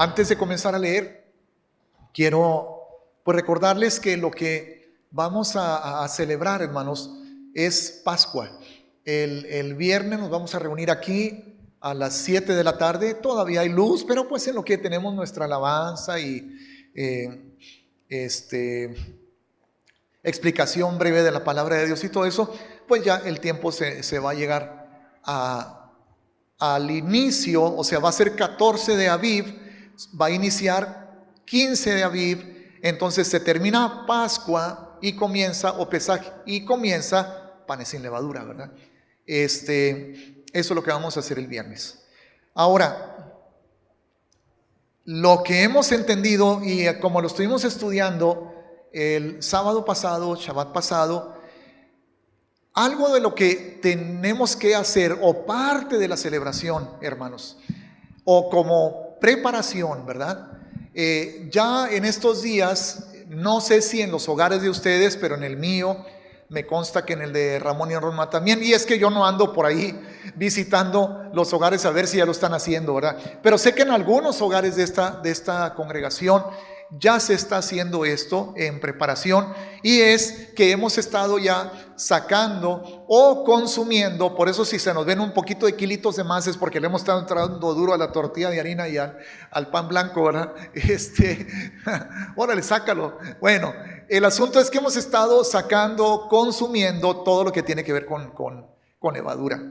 Antes de comenzar a leer, quiero pues recordarles que lo que vamos a celebrar, hermanos, es Pascua. El viernes nos vamos a reunir aquí a las 7 de la tarde. Todavía hay luz, pero pues en lo que tenemos nuestra alabanza y explicación breve de la palabra de Dios y todo eso, pues ya el tiempo se va a llegar al inicio, o sea, va a ser 14 de Aviv, va a iniciar 15 de Aviv, entonces se termina Pascua y comienza, o Pesaj, y comienza panes sin levadura, ¿verdad? Eso es lo que vamos a hacer el viernes. Ahora, lo que hemos entendido, y como lo estuvimos estudiando el sábado pasado, Shabbat pasado, algo de lo que tenemos que hacer, o parte de la celebración, hermanos, o como preparación, ¿verdad? Ya en estos días, no sé si en los hogares de ustedes, pero en el mío, me consta que en el de Ramón y Roma también, y es que yo no ando por ahí visitando los hogares a ver si ya lo están haciendo, ¿verdad? Pero sé que en algunos hogares de esta congregación ya se está haciendo esto en preparación, y es que hemos estado ya sacando o consumiendo. Por eso si se nos ven un poquito de kilitos de más es porque le hemos estado entrando duro a la tortilla de harina y al pan blanco, ¿verdad? Órale, sácalo. Bueno, el asunto es que hemos estado sacando, consumiendo todo lo que tiene que ver con levadura.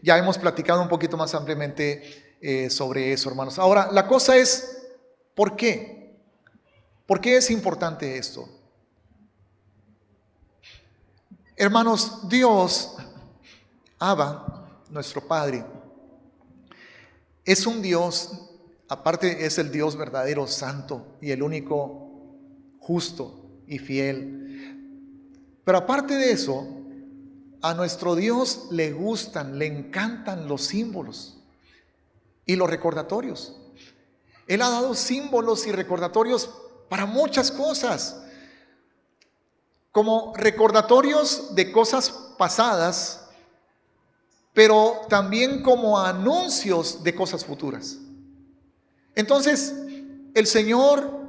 Ya hemos platicado un poquito más ampliamente sobre eso, hermanos. Ahora, la cosa es, ¿por qué? ¿Por qué es importante esto? Hermanos, Dios, Abba, nuestro Padre, es un Dios, aparte es el Dios verdadero, santo y el único justo y fiel. Pero aparte de eso, a nuestro Dios le gustan, le encantan los símbolos y los recordatorios. Él ha dado símbolos y recordatorios para muchas cosas, como recordatorios de cosas pasadas, pero también como anuncios de cosas futuras. Entonces, el Señor,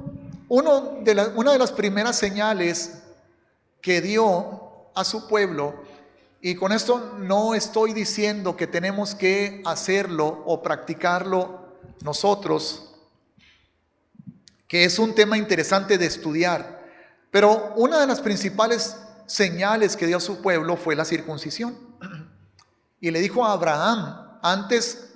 una de las primeras señales que dio a su pueblo, y con esto no estoy diciendo que tenemos que hacerlo o practicarlo nosotros, que es un tema interesante de estudiar, pero una de las principales señales que dio a su pueblo fue la circuncisión. Y le dijo a Abraham, antes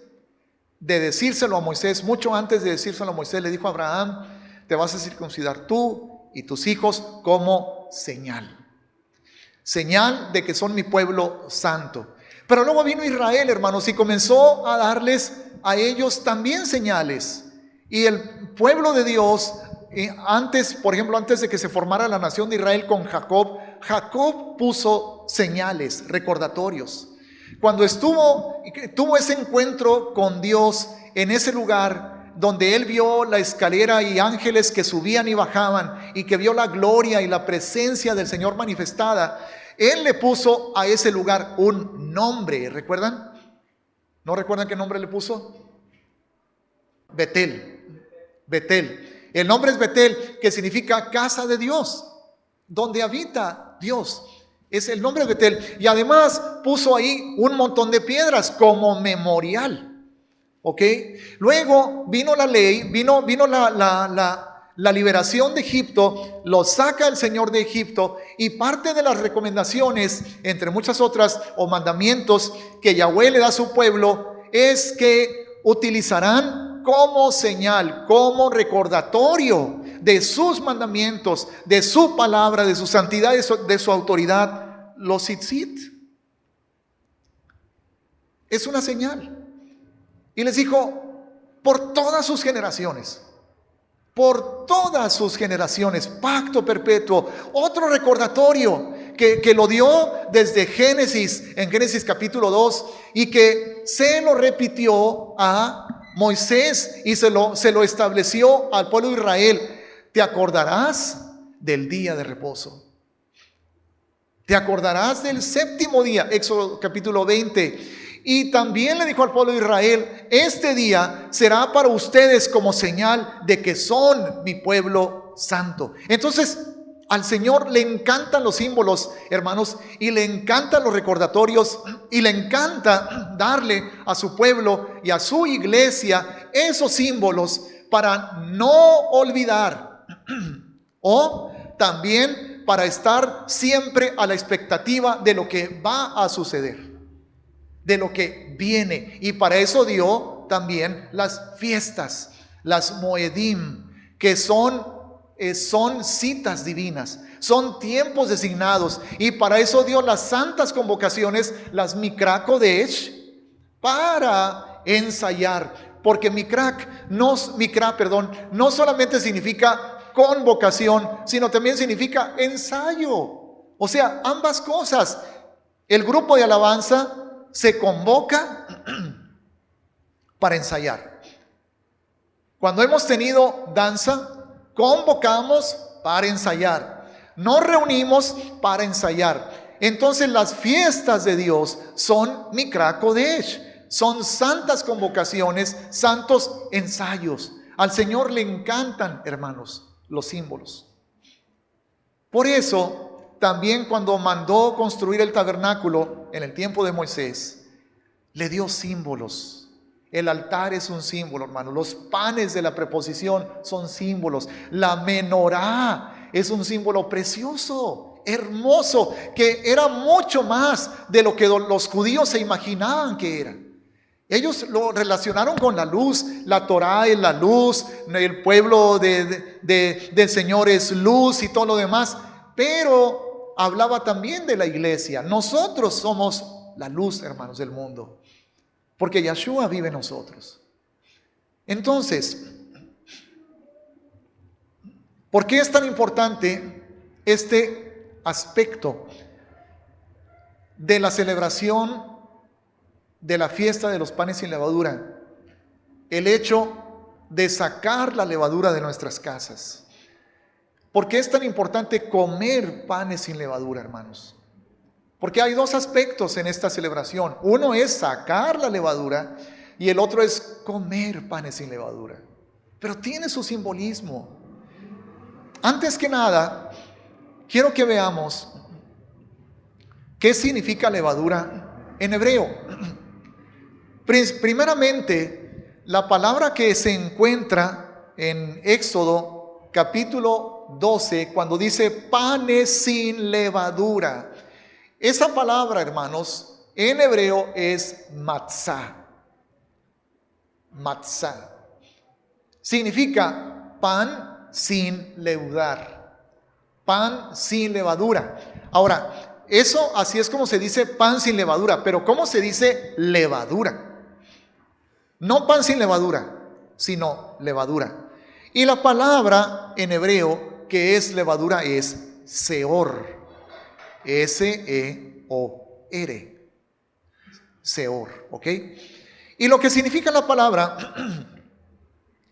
de decírselo a Moisés, mucho antes de decírselo a Moisés, le dijo a Abraham: te vas a circuncidar tú y tus hijos como señal de que son mi pueblo santo. Pero luego vino Israel, hermanos, y comenzó a darles a ellos también señales. Y el pueblo de Dios, antes, por ejemplo, antes de que se formara la nación de Israel con Jacob, Jacob puso señales, recordatorios. Cuando tuvo ese encuentro con Dios en ese lugar donde él vio la escalera y ángeles que subían y bajaban, y que vio la gloria y la presencia del Señor manifestada, él le puso a ese lugar un nombre. ¿Recuerdan? ¿No recuerdan qué nombre le puso? Betel. El nombre es Betel, que significa casa de Dios, donde habita Dios. Es el nombre de Betel. Y además puso ahí un montón de piedras como memorial. ¿Ok? Luego vino la ley, vino la liberación de Egipto, lo saca el Señor de Egipto, y parte de las recomendaciones, entre muchas otras, o mandamientos que Yahweh le da a su pueblo, es que utilizarán como señal, como recordatorio de sus mandamientos, de su palabra, de su santidad, de su autoridad, los tzitzit. Es una señal. Y les dijo: por todas sus generaciones, pacto perpetuo. Otro recordatorio que lo dio desde Génesis, en Génesis capítulo 2, y que se lo repitió a Moisés y se lo estableció al pueblo de Israel: te acordarás del día de reposo, te acordarás del séptimo día. Éxodo capítulo 20. Y también le dijo al pueblo de Israel: este día será para ustedes como señal de que son mi pueblo santo. Entonces, al Señor le encantan los símbolos, hermanos, y le encantan los recordatorios, y le encanta darle a su pueblo y a su iglesia esos símbolos para no olvidar, o también para estar siempre a la expectativa de lo que va a suceder, de lo que viene. Y para eso dio también las fiestas, las Moedim, que son citas divinas, son tiempos designados, y para eso dio las santas convocaciones, las Mikra Kodesh, para ensayar, porque Mikra, no solamente significa convocación, sino también significa ensayo. O sea, ambas cosas. El grupo de alabanza se convoca para ensayar. Cuando hemos tenido danza, convocamos para ensayar. Nos reunimos para ensayar. Entonces las fiestas de Dios son Mikra Kodesh, son santas convocaciones, santos ensayos. Al Señor le encantan, hermanos, los símbolos. Por eso, también cuando mandó construir el tabernáculo en el tiempo de Moisés, le dio símbolos. El altar es un símbolo, hermano. Los panes de la preposición son símbolos. La menorá es un símbolo precioso, hermoso, que era mucho más de lo que los judíos se imaginaban que era. Ellos lo relacionaron con la luz. La Torá es la luz, el pueblo del Señor es luz y todo lo demás. Pero hablaba también de la iglesia. Nosotros somos la luz, hermanos, del mundo, porque Yahshua vive en nosotros. Entonces, ¿por qué es tan importante este aspecto de la celebración de la fiesta de los panes sin levadura? El hecho de sacar la levadura de nuestras casas. ¿Por qué es tan importante comer panes sin levadura, hermanos? Porque hay dos aspectos en esta celebración. Uno es sacar la levadura y el otro es comer panes sin levadura. Pero tiene su simbolismo. Antes que nada, quiero que veamos qué significa levadura en hebreo. Primeramente, la palabra que se encuentra en Éxodo capítulo 12, cuando dice panes sin levadura, esa palabra, hermanos, en hebreo es matzah. Matzah significa pan sin leudar, pan sin levadura. Ahora, eso así es como se dice pan sin levadura, pero ¿cómo se dice levadura? No pan sin levadura, sino levadura. Y la palabra en hebreo que es levadura es seor. S-E-O-R. Seor, ¿ok? Y lo que significa la palabra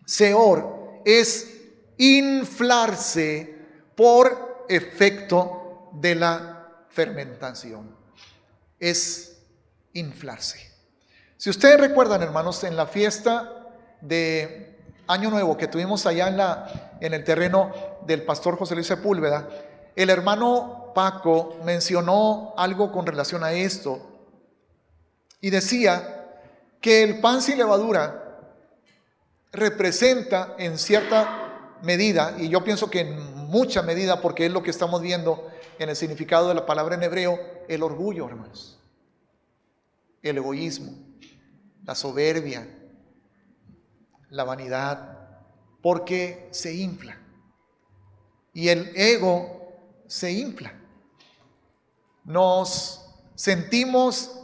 seor es inflarse por efecto de la fermentación. Es inflarse. Si ustedes recuerdan, hermanos, en la fiesta de Año Nuevo que tuvimos allá en el terreno del pastor José Luis Sepúlveda, el hermano Paco mencionó algo con relación a esto y decía que el pan sin levadura representa en cierta medida, y yo pienso que en mucha medida, porque es lo que estamos viendo en el significado de la palabra en hebreo, el orgullo, hermanos, el egoísmo, la soberbia, la vanidad, porque se infla y el ego se infla. Nos sentimos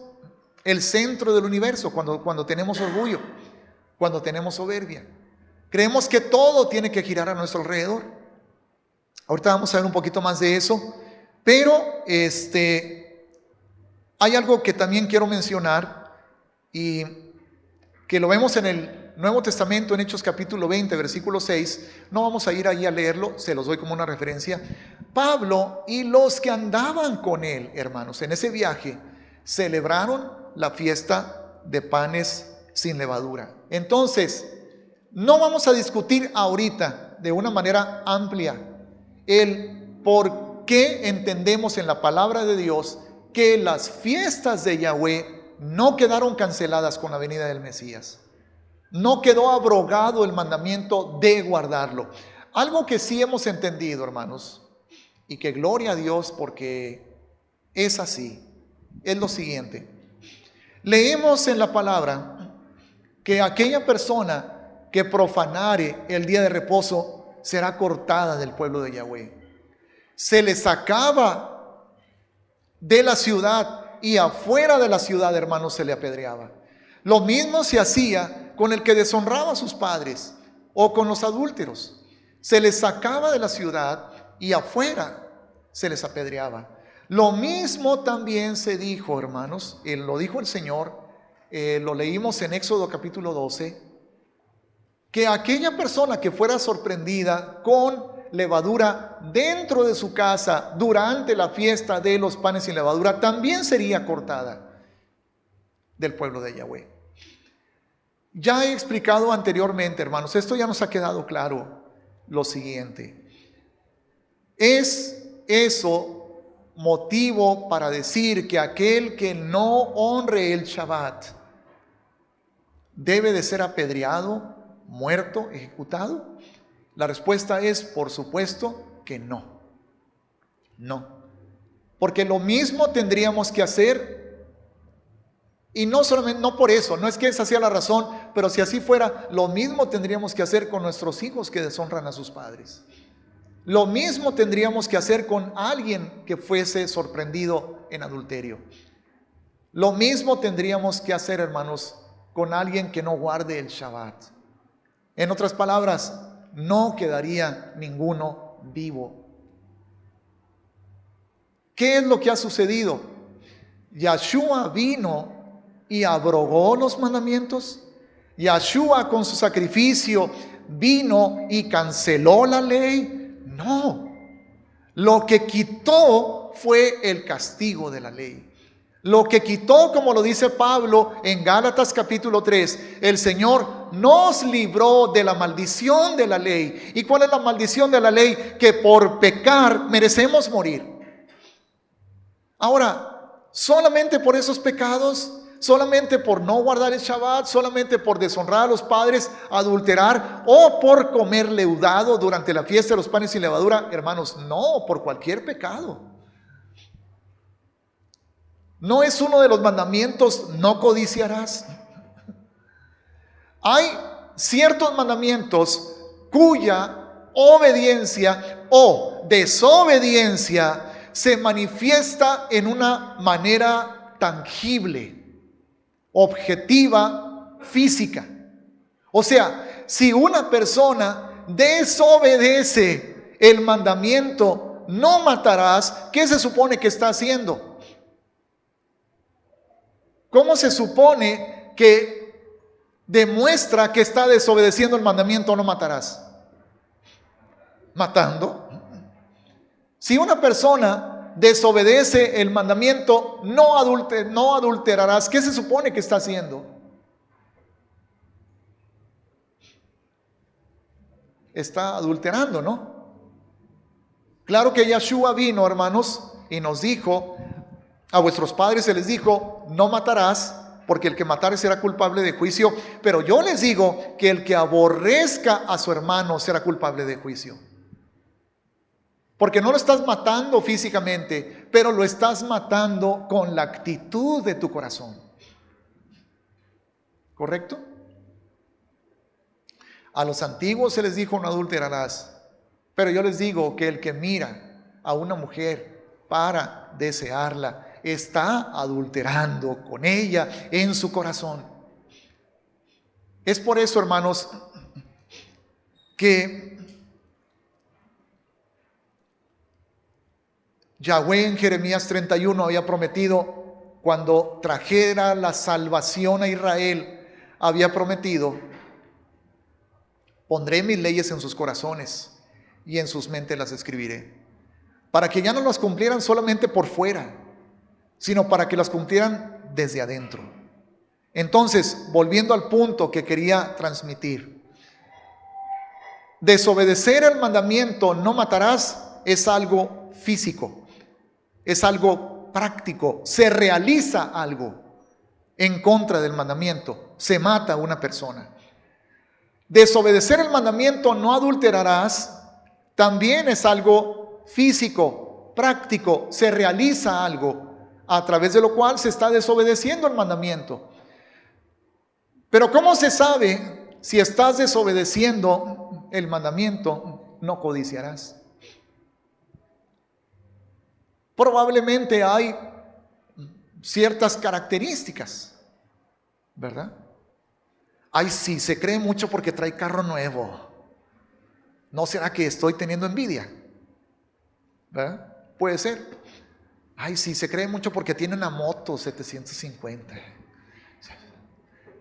el centro del universo cuando tenemos orgullo, cuando tenemos soberbia. Creemos que todo tiene que girar a nuestro alrededor. Ahorita vamos a ver un poquito más de eso, pero hay algo que también quiero mencionar y que lo vemos en el Nuevo Testamento, en Hechos capítulo 20, versículo 6. No vamos a ir ahí a leerlo, se los doy como una referencia. Pablo y los que andaban con él, hermanos, en ese viaje, celebraron la fiesta de panes sin levadura. Entonces, no vamos a discutir ahorita de una manera amplia el por qué entendemos en la palabra de Dios que las fiestas de Yahweh no quedaron canceladas con la venida del Mesías. No quedó abrogado el mandamiento de guardarlo. Algo que sí hemos entendido, hermanos, y que gloria a Dios porque es así, es lo siguiente. Leemos en la palabra que aquella persona que profanare el día de reposo será cortada del pueblo de Yahweh. Se le sacaba de la ciudad y afuera de la ciudad, hermanos, se le apedreaba. Lo mismo se hacía con el que deshonraba a sus padres o con los adúlteros. Se les sacaba de la ciudad y afuera se les apedreaba. Lo mismo también se dijo, hermanos, lo dijo el Señor, lo leímos en Éxodo capítulo 12, que aquella persona que fuera sorprendida con levadura dentro de su casa durante la fiesta de los panes sin levadura también sería cortada del pueblo de Yahweh. Ya he explicado anteriormente, hermanos, esto ya nos ha quedado claro, lo siguiente. ¿Es eso motivo para decir que aquel que no honre el Shabbat debe de ser apedreado, muerto, ejecutado? La respuesta es, por supuesto, que no. No. Porque lo mismo tendríamos que hacer, y no solamente, no por eso, no es que esa sea la razón, pero si así fuera, lo mismo tendríamos que hacer con nuestros hijos que deshonran a sus padres. Lo mismo tendríamos que hacer con alguien que fuese sorprendido en adulterio. Lo mismo tendríamos que hacer, hermanos, con alguien que no guarde el Shabbat. En otras palabras, no quedaría ninguno vivo. ¿Qué es lo que ha sucedido? Yahshua vino y abrogó los mandamientos. Yahshua con su sacrificio vino y canceló la ley. No, lo que quitó fue el castigo de la ley. Lo que quitó, como lo dice Pablo en Gálatas capítulo 3, el Señor nos libró de la maldición de la ley. ¿Y cuál es la maldición de la ley? Que por pecar merecemos morir. Ahora, solamente por esos pecados, solamente por no guardar el Shabbat, solamente por deshonrar a los padres, adulterar o por comer leudado durante la fiesta de los panes sin levadura, hermanos, no, por cualquier pecado. No es uno de los mandamientos, no codiciarás. Hay ciertos mandamientos cuya obediencia o desobediencia se manifiesta en una manera tangible, objetiva, física. O sea, si una persona desobedece el mandamiento, no matarás, ¿qué se supone que está haciendo? ¿Cómo se supone que demuestra que está desobedeciendo el mandamiento no matarás? Matando. Si una persona desobedece el mandamiento no adulterarás, ¿qué se supone que está haciendo? Está adulterando, ¿no? Claro que Yahshua vino, hermanos, y nos dijo: a vuestros padres se les dijo, no matarás, porque el que matare será culpable de juicio. Pero yo les digo que el que aborrezca a su hermano será culpable de juicio. Porque no lo estás matando físicamente, pero lo estás matando con la actitud de tu corazón. ¿Correcto? A los antiguos se les dijo, no adulterarás. Pero yo les digo que el que mira a una mujer para desearla, está adulterando con ella en su corazón. Es por eso, hermanos, que Yahweh en Jeremías 31 había prometido, cuando trajera la salvación a Israel, había prometido: pondré mis leyes en sus corazones y en sus mentes las escribiré, para que ya no las cumplieran solamente por fuera, sino para que las cumplieran desde adentro. Entonces, volviendo al punto que quería transmitir, desobedecer el mandamiento no matarás es algo físico, es algo práctico, se realiza algo en contra del mandamiento, se mata a una persona. Desobedecer el mandamiento no adulterarás también es algo físico, práctico, se realiza algo a través de lo cual se está desobedeciendo el mandamiento. Pero ¿cómo se sabe si estás desobedeciendo el mandamiento? No codiciarás. Probablemente hay ciertas características, ¿verdad? Ay, sí, se cree mucho porque trae carro nuevo. ¿No será que estoy teniendo envidia? ¿Verdad? Puede ser. Ay, sí, se cree mucho porque tiene una moto 750.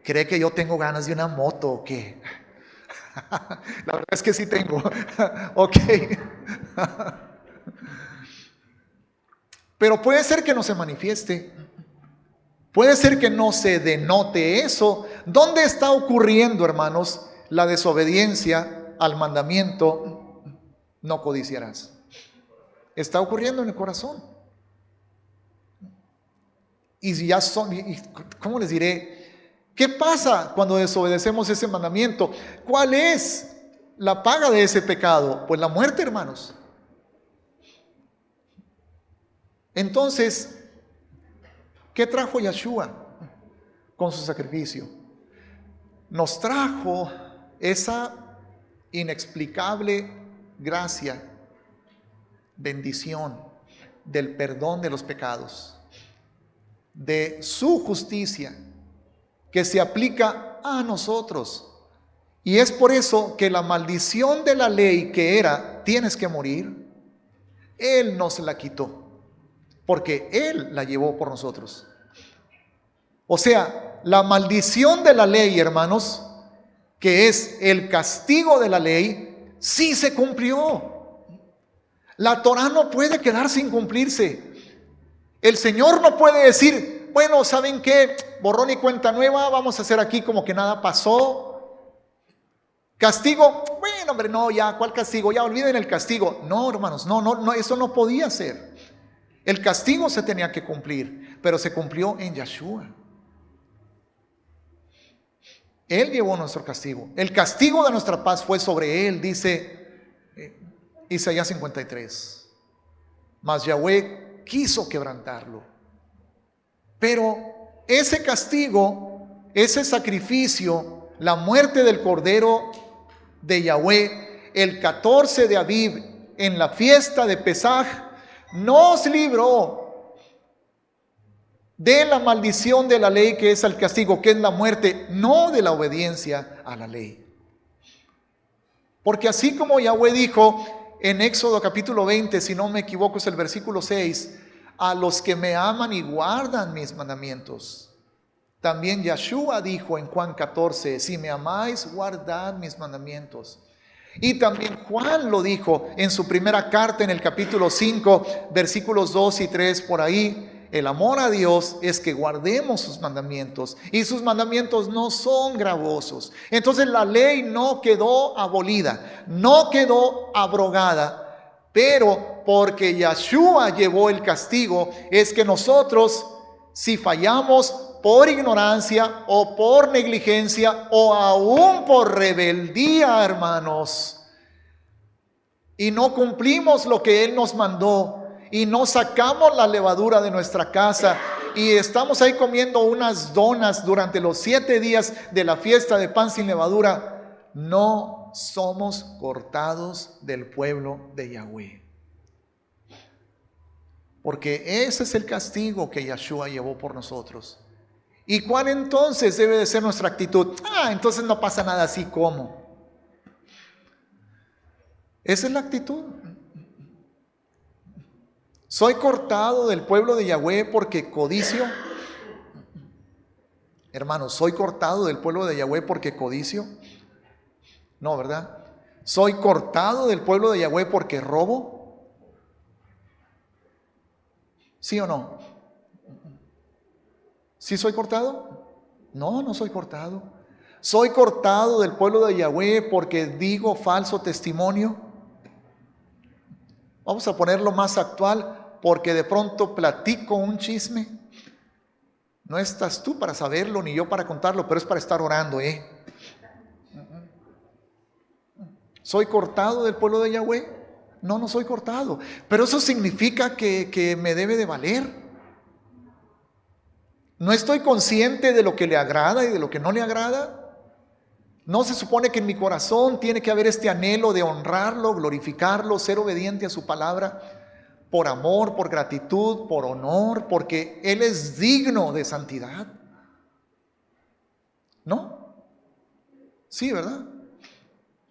¿Cree que yo tengo ganas de una moto o qué? La verdad es que sí tengo. Ok. Pero puede ser que no se manifieste. Puede ser que no se denote eso. ¿Dónde está ocurriendo, hermanos, la desobediencia al mandamiento? No codiciarás. Está ocurriendo en el corazón. Y ya son, ¿cómo les diré? ¿Qué pasa cuando desobedecemos ese mandamiento? ¿Cuál es la paga de ese pecado? Pues la muerte, hermanos. Entonces, ¿qué trajo Yeshua con su sacrificio? Nos trajo esa inexplicable gracia, bendición del perdón de los pecados, de su justicia que se aplica a nosotros. Y es por eso que la maldición de la ley que era, tienes que morir, Él nos la quitó, porque Él la llevó por nosotros. O sea, la maldición de la ley, hermanos, que es el castigo de la ley, sí se cumplió. La Torá no puede quedar sin cumplirse. El Señor no puede decir, bueno, ¿saben qué? Borrón y cuenta nueva, vamos a hacer aquí como que nada pasó. Castigo, bueno, hombre, no, ya, ¿cuál castigo? Ya olviden el castigo. No, hermanos, no, eso no podía ser. El castigo se tenía que cumplir, pero se cumplió en Yeshua. Él llevó nuestro castigo. El castigo de nuestra paz fue sobre Él, dice Isaías 53. Mas Yahweh quiso quebrantarlo. Pero ese castigo, ese sacrificio, la muerte del Cordero de Yahweh, el 14 de Aviv, en la fiesta de Pesaj, nos libró de la maldición de la ley, que es el castigo, que es la muerte, no de la obediencia a la ley. Porque así como Yahweh dijo en Éxodo capítulo 20, si no me equivoco es el versículo 6, a los que me aman y guardan mis mandamientos. También Yeshua dijo en Juan 14, si me amáis, guardad mis mandamientos. Y también Juan lo dijo en su primera carta en el capítulo 5, versículos 2 y 3 por ahí. El amor a Dios es que guardemos sus mandamientos, y sus mandamientos no son gravosos. Entonces la ley no quedó abolida, no quedó abrogada, pero porque Yeshua llevó el castigo, es que nosotros, si fallamos por ignorancia o por negligencia o aún por rebeldía, hermanos, y no cumplimos lo que Él nos mandó, y no sacamos la levadura de nuestra casa y estamos ahí comiendo unas donas durante los 7 días de la fiesta de pan sin levadura, no somos cortados del pueblo de Yahweh. Porque ese es el castigo que Yeshua llevó por nosotros. ¿Y cuál entonces debe de ser nuestra actitud? Entonces no pasa nada así como. Esa es la actitud. ¿Soy cortado del pueblo de Yahweh porque codicio? Hermanos, ¿soy cortado del pueblo de Yahweh porque codicio? No, ¿verdad? ¿Soy cortado del pueblo de Yahweh porque robo? ¿Sí o no? ¿Sí soy cortado? No, no soy cortado. ¿Soy cortado del pueblo de Yahweh porque digo falso testimonio? Vamos a ponerlo más actual, porque de pronto platico un chisme. No estás tú para saberlo, ni yo para contarlo, pero es para estar orando, ¿Soy cortado del pueblo de Yahweh? No, no soy cortado. Pero eso significa que me debe de valer. ¿No estoy consciente de lo que le agrada y de lo que no le agrada? ¿No se supone que en mi corazón tiene que haber este anhelo de honrarlo, glorificarlo, ser obediente a su palabra? Por amor, por gratitud, por honor, porque Él es digno de santidad. ¿No? Sí, ¿verdad?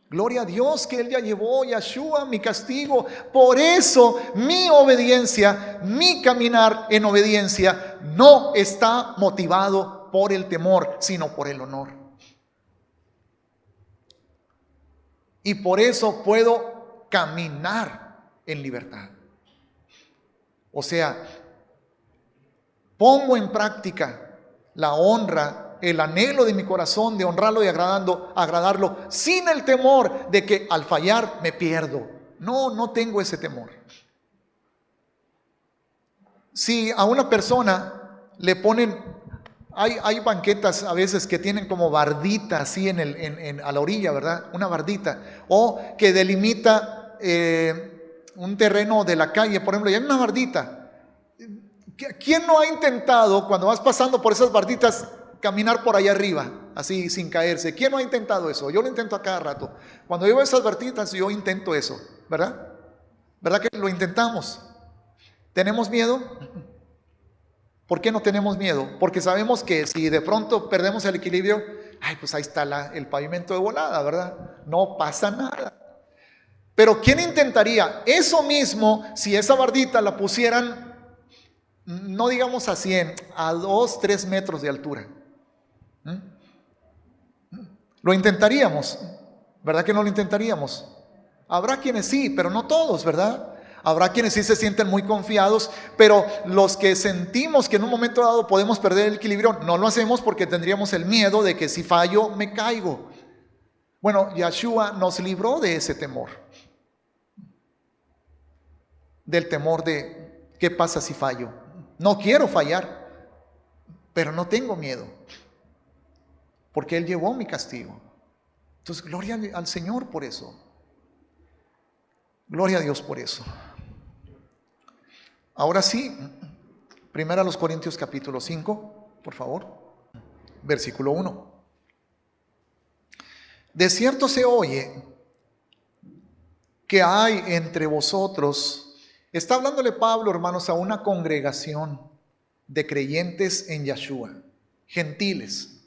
Gloria a Dios que Él ya llevó, Yahshua, mi castigo. Por eso mi obediencia, mi caminar en obediencia no está motivado por el temor, sino por el honor. Y por eso puedo caminar en libertad. O sea, pongo en práctica la honra, el anhelo de mi corazón de honrarlo y agradarlo, sin el temor de que al fallar me pierdo. No, no tengo ese temor. Si a una persona le ponen, hay banquetas a veces que tienen como bardita así a la orilla, ¿verdad? Una bardita. O que delimita un terreno de la calle, por ejemplo, y hay una bardita. ¿Quién no ha intentado, cuando vas pasando por esas barditas, caminar por allá arriba, así sin caerse? ¿Quién no ha intentado eso? Yo lo intento a cada rato. Cuando yo veo esas barditas, yo intento eso, ¿verdad? ¿Verdad que lo intentamos? ¿Tenemos miedo? ¿Por qué no tenemos miedo? Porque sabemos que si de pronto perdemos el equilibrio, pues ahí está el pavimento de volada, ¿verdad? No pasa nada. Pero ¿quién intentaría eso mismo si esa bardita la pusieran, no digamos a 100, a 2, 3 metros de altura? Lo intentaríamos, ¿verdad que no lo intentaríamos? Habrá quienes sí, pero no todos, ¿verdad? Habrá quienes sí se sienten muy confiados, pero los que sentimos que en un momento dado podemos perder el equilibrio, no lo hacemos porque tendríamos el miedo de que si fallo me caigo. Bueno, Yahshua nos libró de ese temor, del temor de ¿qué pasa si fallo? No quiero fallar, pero no tengo miedo, porque Él llevó mi castigo. Entonces, gloria al Señor por eso. Gloria a Dios por eso. Ahora sí, 1 Corintios capítulo 5, por favor, versículo 1. De cierto se oye que hay entre vosotros, está hablándole Pablo, hermanos, a una congregación de creyentes en Yahshua, gentiles,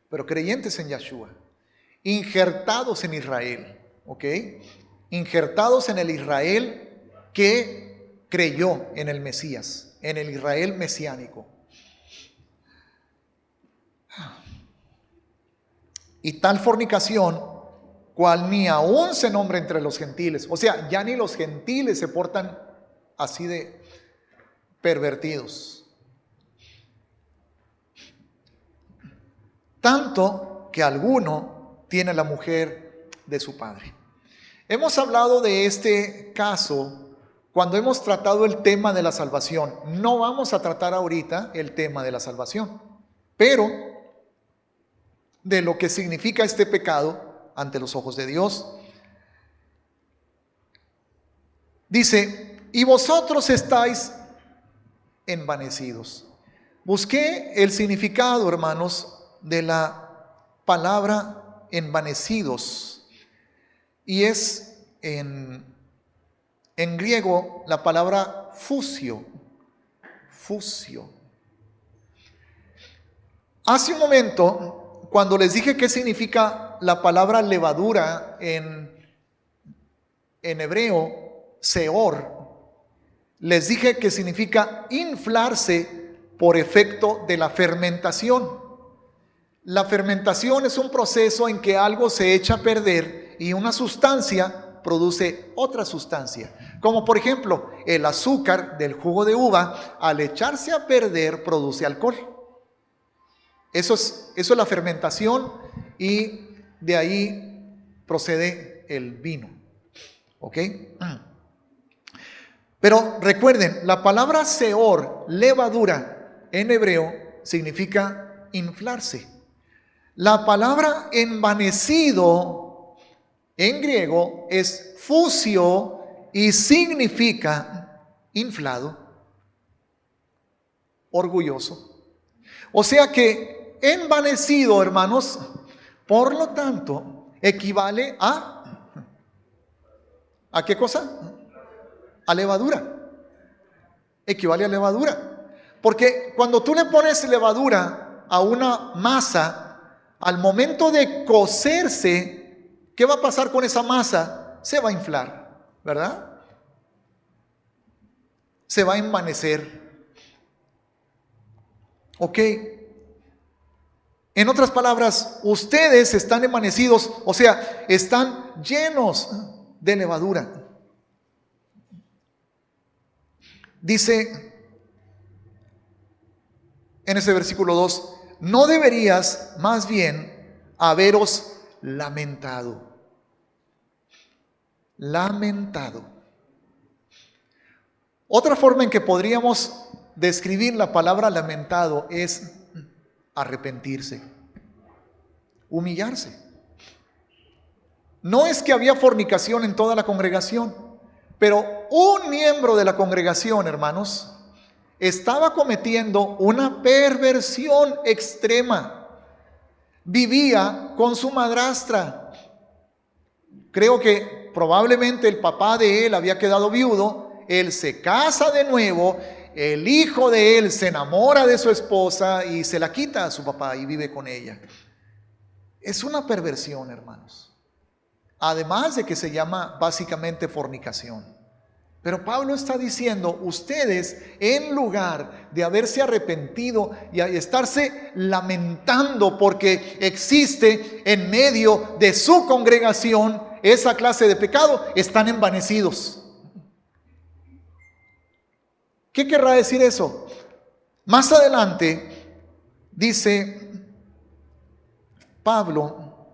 pero creyentes en Yahshua, injertados en Israel, ¿ok? Injertados en el Israel que creyó en el Mesías, en el Israel mesiánico. Y tal fornicación, cual ni aún se nombra entre los gentiles. O sea, ya ni los gentiles se portan así de pervertidos. Tanto que alguno tiene la mujer de su padre. Hemos hablado de este caso cuando hemos tratado el tema de la salvación. No vamos a tratar ahorita el tema de la salvación, pero de lo que significa este pecado ante los ojos de Dios. Dice, y vosotros estáis envanecidos. Busqué el significado, hermanos, de la palabra envanecidos, y es en griego la palabra fusio. Hace un momento, cuando les dije qué significa la palabra levadura en hebreo, seor, les dije que significa inflarse por efecto de la fermentación. La fermentación es un proceso en que algo se echa a perder y una sustancia produce otra sustancia. Como por ejemplo, el azúcar del jugo de uva, al echarse a perder, produce alcohol. Eso es la fermentación y de ahí procede el vino. ¿Ok? Pero recuerden, la palabra seor, levadura, en hebreo significa inflarse. La palabra envanecido en griego es fusio y significa inflado, orgulloso. O sea que envanecido, hermanos, por lo tanto, equivale ¿a qué cosa? A levadura. Equivale a levadura. Porque cuando tú le pones levadura a una masa, al momento de cocerse, ¿qué va a pasar con esa masa? Se va a inflar, ¿verdad? Se va a envanecer. Ok. En otras palabras, ustedes están envanecidos, o sea, están llenos de levadura. Dice en ese versículo 2, no deberías más bien haberos lamentado. Lamentado. Otra forma en que podríamos describir la palabra lamentado es arrepentirse, humillarse. No es que había fornicación en toda la congregación, pero un miembro de la congregación, hermanos, estaba cometiendo una perversión extrema. Vivía con su madrastra. Creo que probablemente el papá de él había quedado viudo. Él se casa de nuevo. El hijo de él se enamora de su esposa y se la quita a su papá y vive con ella. Es una perversión, hermanos. Además de que se llama básicamente fornicación. Pero Pablo está diciendo, ustedes en lugar de haberse arrepentido y estarse lamentando porque existe en medio de su congregación esa clase de pecado, están envanecidos. ¿Qué querrá decir eso? Más adelante dice Pablo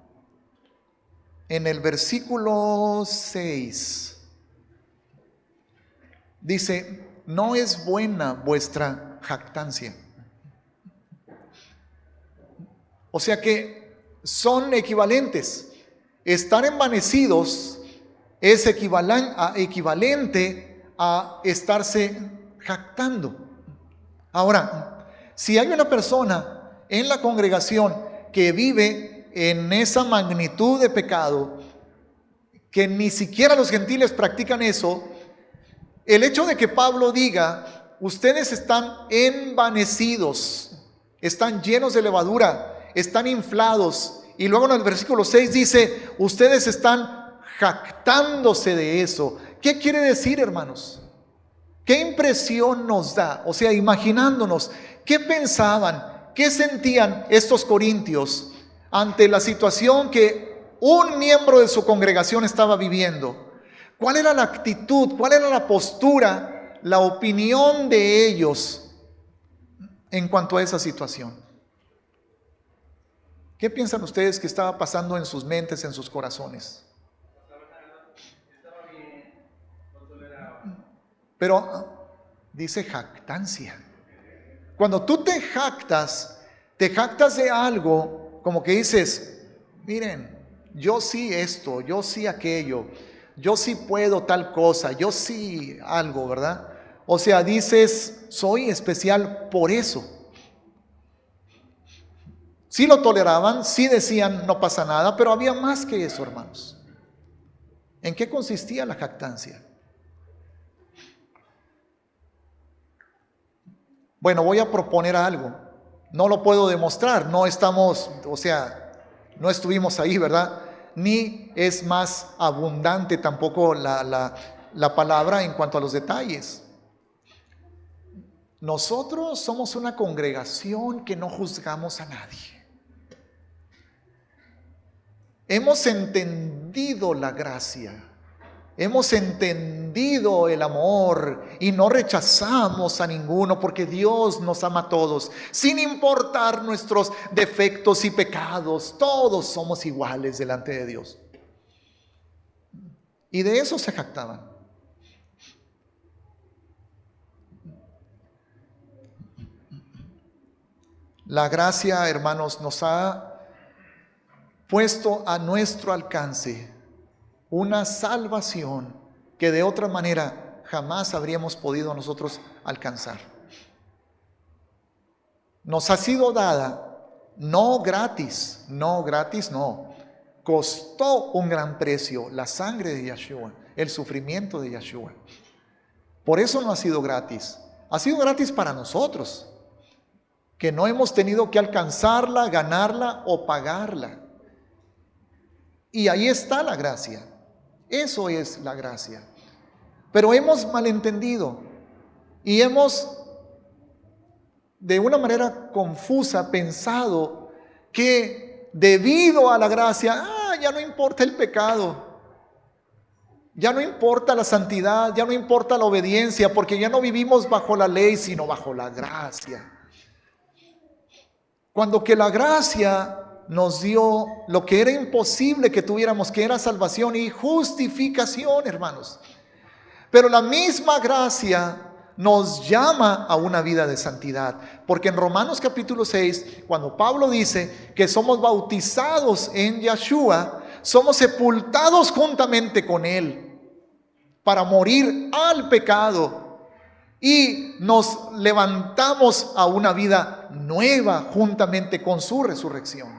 en el versículo 6. Dice, no es buena vuestra jactancia. O sea que son equivalentes. Estar envanecidos es equivalente a estarse jactando. Ahora, si hay una persona en la congregación que vive en esa magnitud de pecado, que ni siquiera los gentiles practican eso, el hecho de que Pablo diga, ustedes están envanecidos, están llenos de levadura, están inflados, y luego en el versículo 6 dice, ustedes están jactándose de eso. ¿Qué quiere decir, hermanos? ¿Qué impresión nos da? O sea, imaginándonos, ¿qué pensaban, qué sentían estos corintios ante la situación que un miembro de su congregación estaba viviendo? ¿Cuál era la actitud? ¿Cuál era la postura? La opinión de ellos en cuanto a esa situación. ¿Qué piensan ustedes que estaba pasando en sus mentes, en sus corazones? Pero dice jactancia. Cuando tú te jactas de algo, como que dices, miren, yo sí esto, yo sí aquello, yo sí puedo tal cosa, yo sí algo, ¿verdad? O sea, dices, soy especial por eso. Sí lo toleraban, sí decían, no pasa nada, pero había más que eso, hermanos. ¿En qué consistía la jactancia? Bueno, voy a proponer algo. No lo puedo demostrar, no estamos, o sea, no estuvimos ahí, ¿verdad? Ni es más abundante tampoco la palabra en cuanto a los detalles. Nosotros somos una congregación que no juzgamos a nadie. Hemos entendido la gracia. hemos entendido el amor y no rechazamos a ninguno porque Dios nos ama a todos, sin importar nuestros defectos y pecados. Todos somos iguales delante de Dios. Y de eso se jactaban. La gracia, hermanos, nos ha puesto a nuestro alcance una salvación que de otra manera jamás habríamos podido nosotros alcanzar. Nos ha sido dada, no gratis, no, costó un gran precio la sangre de Yeshua, el sufrimiento de Yeshua. Por eso no ha sido gratis para nosotros, que no hemos tenido que alcanzarla, ganarla o pagarla. Y ahí está la gracia. Eso es la gracia. Pero hemos malentendido y hemos de una manera confusa pensado que debido a la gracia, ya no importa el pecado, ya no importa la santidad, ya no importa la obediencia, porque ya no vivimos bajo la ley, sino bajo la gracia. Cuando que la gracia nos dio lo que era imposible que tuviéramos, que era salvación y justificación, hermanos. Pero la misma gracia nos llama a una vida de santidad. Porque en Romanos capítulo 6, cuando Pablo dice que somos bautizados en Yeshua, somos sepultados juntamente con Él para morir al pecado. Y nos levantamos a una vida nueva juntamente con su resurrección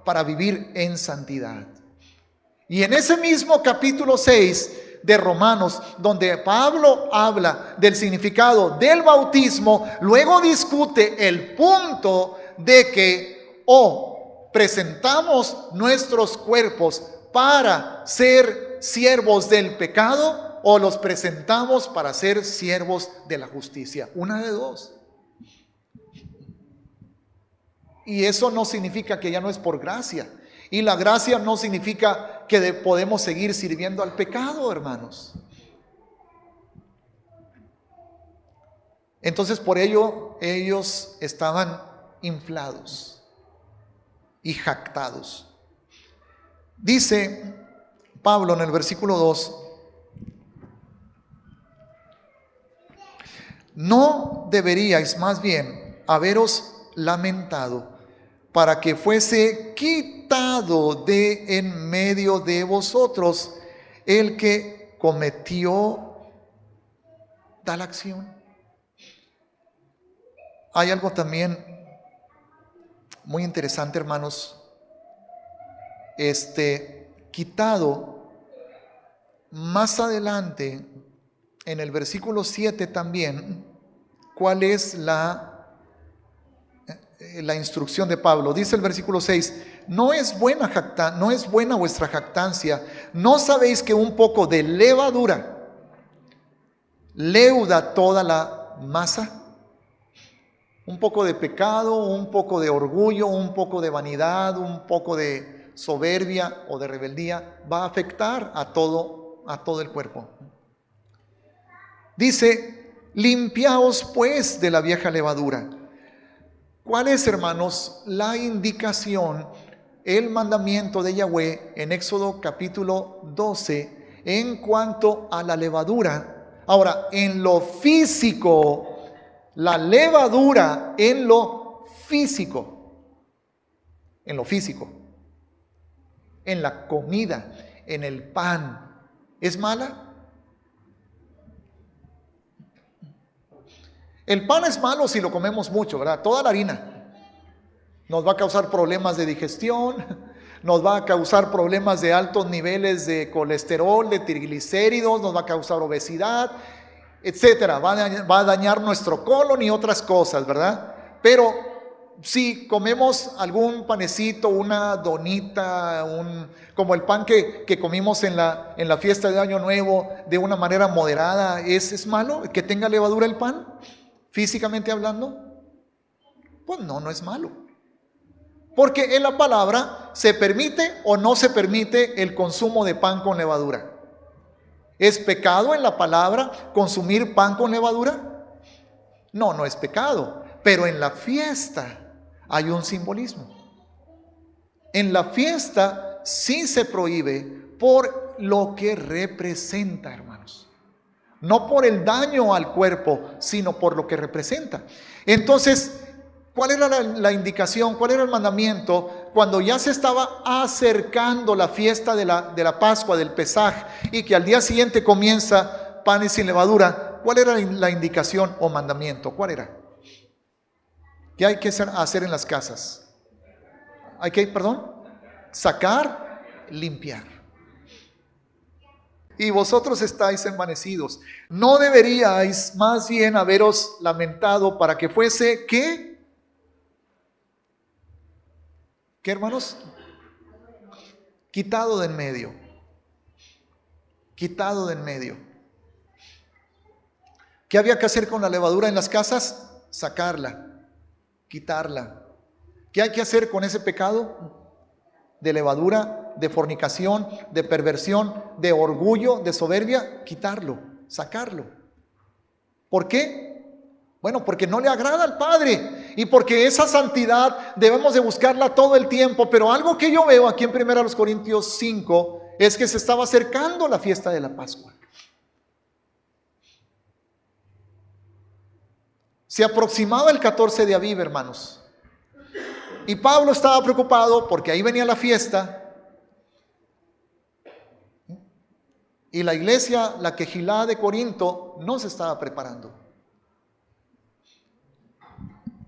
para vivir en santidad. Y en ese mismo capítulo 6 de Romanos, donde Pablo habla del significado del bautismo, luego discute el punto de que presentamos nuestros cuerpos para ser siervos del pecado, o los presentamos para ser siervos de la justicia. Una de dos. Y eso no significa que ya no es por gracia. Y la gracia no significa que podemos seguir sirviendo al pecado, hermanos. Entonces por ello ellos estaban inflados y jactados. Dice Pablo en el versículo 2: no deberíais más bien haberos lamentado para que fuese quitado de en medio de vosotros el que cometió tal acción. Hay algo también muy interesante, hermanos. Quitado más adelante en el versículo 7 también, ¿cuál es la instrucción de Pablo? Dice el versículo 6: no es buena vuestra jactancia. ¿No sabéis que un poco de levadura leuda toda la masa? Un poco de pecado, un poco de orgullo, un poco de vanidad, un poco de soberbia o de rebeldía va a afectar a todo el cuerpo. Dice: limpiaos pues de la vieja levadura. ¿Cuál es, hermanos, la indicación, el mandamiento de Yahweh en Éxodo capítulo 12 en cuanto a la levadura? Ahora, en lo físico, la levadura en lo físico, en la comida, en el pan, ¿es mala? El pan es malo si lo comemos mucho, ¿verdad? Toda la harina nos va a causar problemas de digestión, nos va a causar problemas de altos niveles de colesterol, de triglicéridos, nos va a causar obesidad, etcétera. Va a dañar nuestro colon y otras cosas, ¿verdad? Pero si comemos algún panecito, una donita, como el pan que comimos en la fiesta de Año Nuevo, de una manera moderada, ¿es malo que tenga levadura el pan? Físicamente hablando, pues no es malo. Porque en la palabra se permite o no se permite el consumo de pan con levadura. ¿Es pecado en la palabra consumir pan con levadura? No, no es pecado. Pero en la fiesta hay un simbolismo. En la fiesta sí se prohíbe por lo que representa, hermanos. No por el daño al cuerpo, sino por lo que representa. Entonces, ¿cuál era la indicación? ¿Cuál era el mandamiento? Cuando ya se estaba acercando la fiesta de la Pascua, del Pesaj, y que al día siguiente comienza panes sin levadura, ¿cuál era la indicación o mandamiento? ¿Cuál era? ¿Qué hay que hacer en las casas? Hay que, sacar, limpiar. Y vosotros estáis envanecidos. ¿No deberíais más bien haberos lamentado para que fuese qué? ¿Qué, hermanos? Quitado de en medio. Quitado de en medio. ¿Qué había que hacer con la levadura en las casas? Sacarla, quitarla. ¿Qué hay que hacer con ese pecado? De levadura, de fornicación, de perversión, de orgullo, de soberbia, quitarlo, sacarlo. ¿Por qué? Bueno, porque no le agrada al Padre y porque esa santidad debemos de buscarla todo el tiempo. Pero algo que yo veo aquí en 1 Corintios 5 es que se estaba acercando la fiesta de la Pascua. Se aproximaba el 14 de Aviv, hermanos. Y Pablo estaba preocupado porque ahí venía la fiesta. Y la iglesia, la Quejilá de Corinto, no se estaba preparando.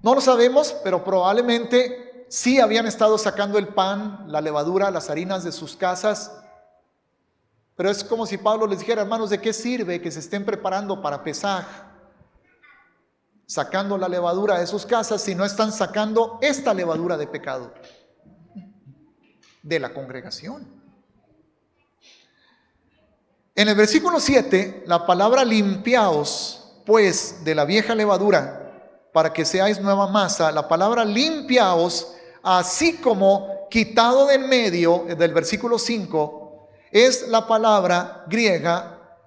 No lo sabemos, pero probablemente sí habían estado sacando el pan, la levadura, las harinas de sus casas. Pero es como si Pablo les dijera: hermanos, ¿de qué sirve que se estén preparando para Pesaj, sacando la levadura de sus casas, si no están sacando esta levadura de pecado de la congregación? En el versículo 7, la palabra limpiaos pues de la vieja levadura para que seáis nueva masa, la palabra limpiaos, así como quitado de en medio, del versículo 5, es la palabra griega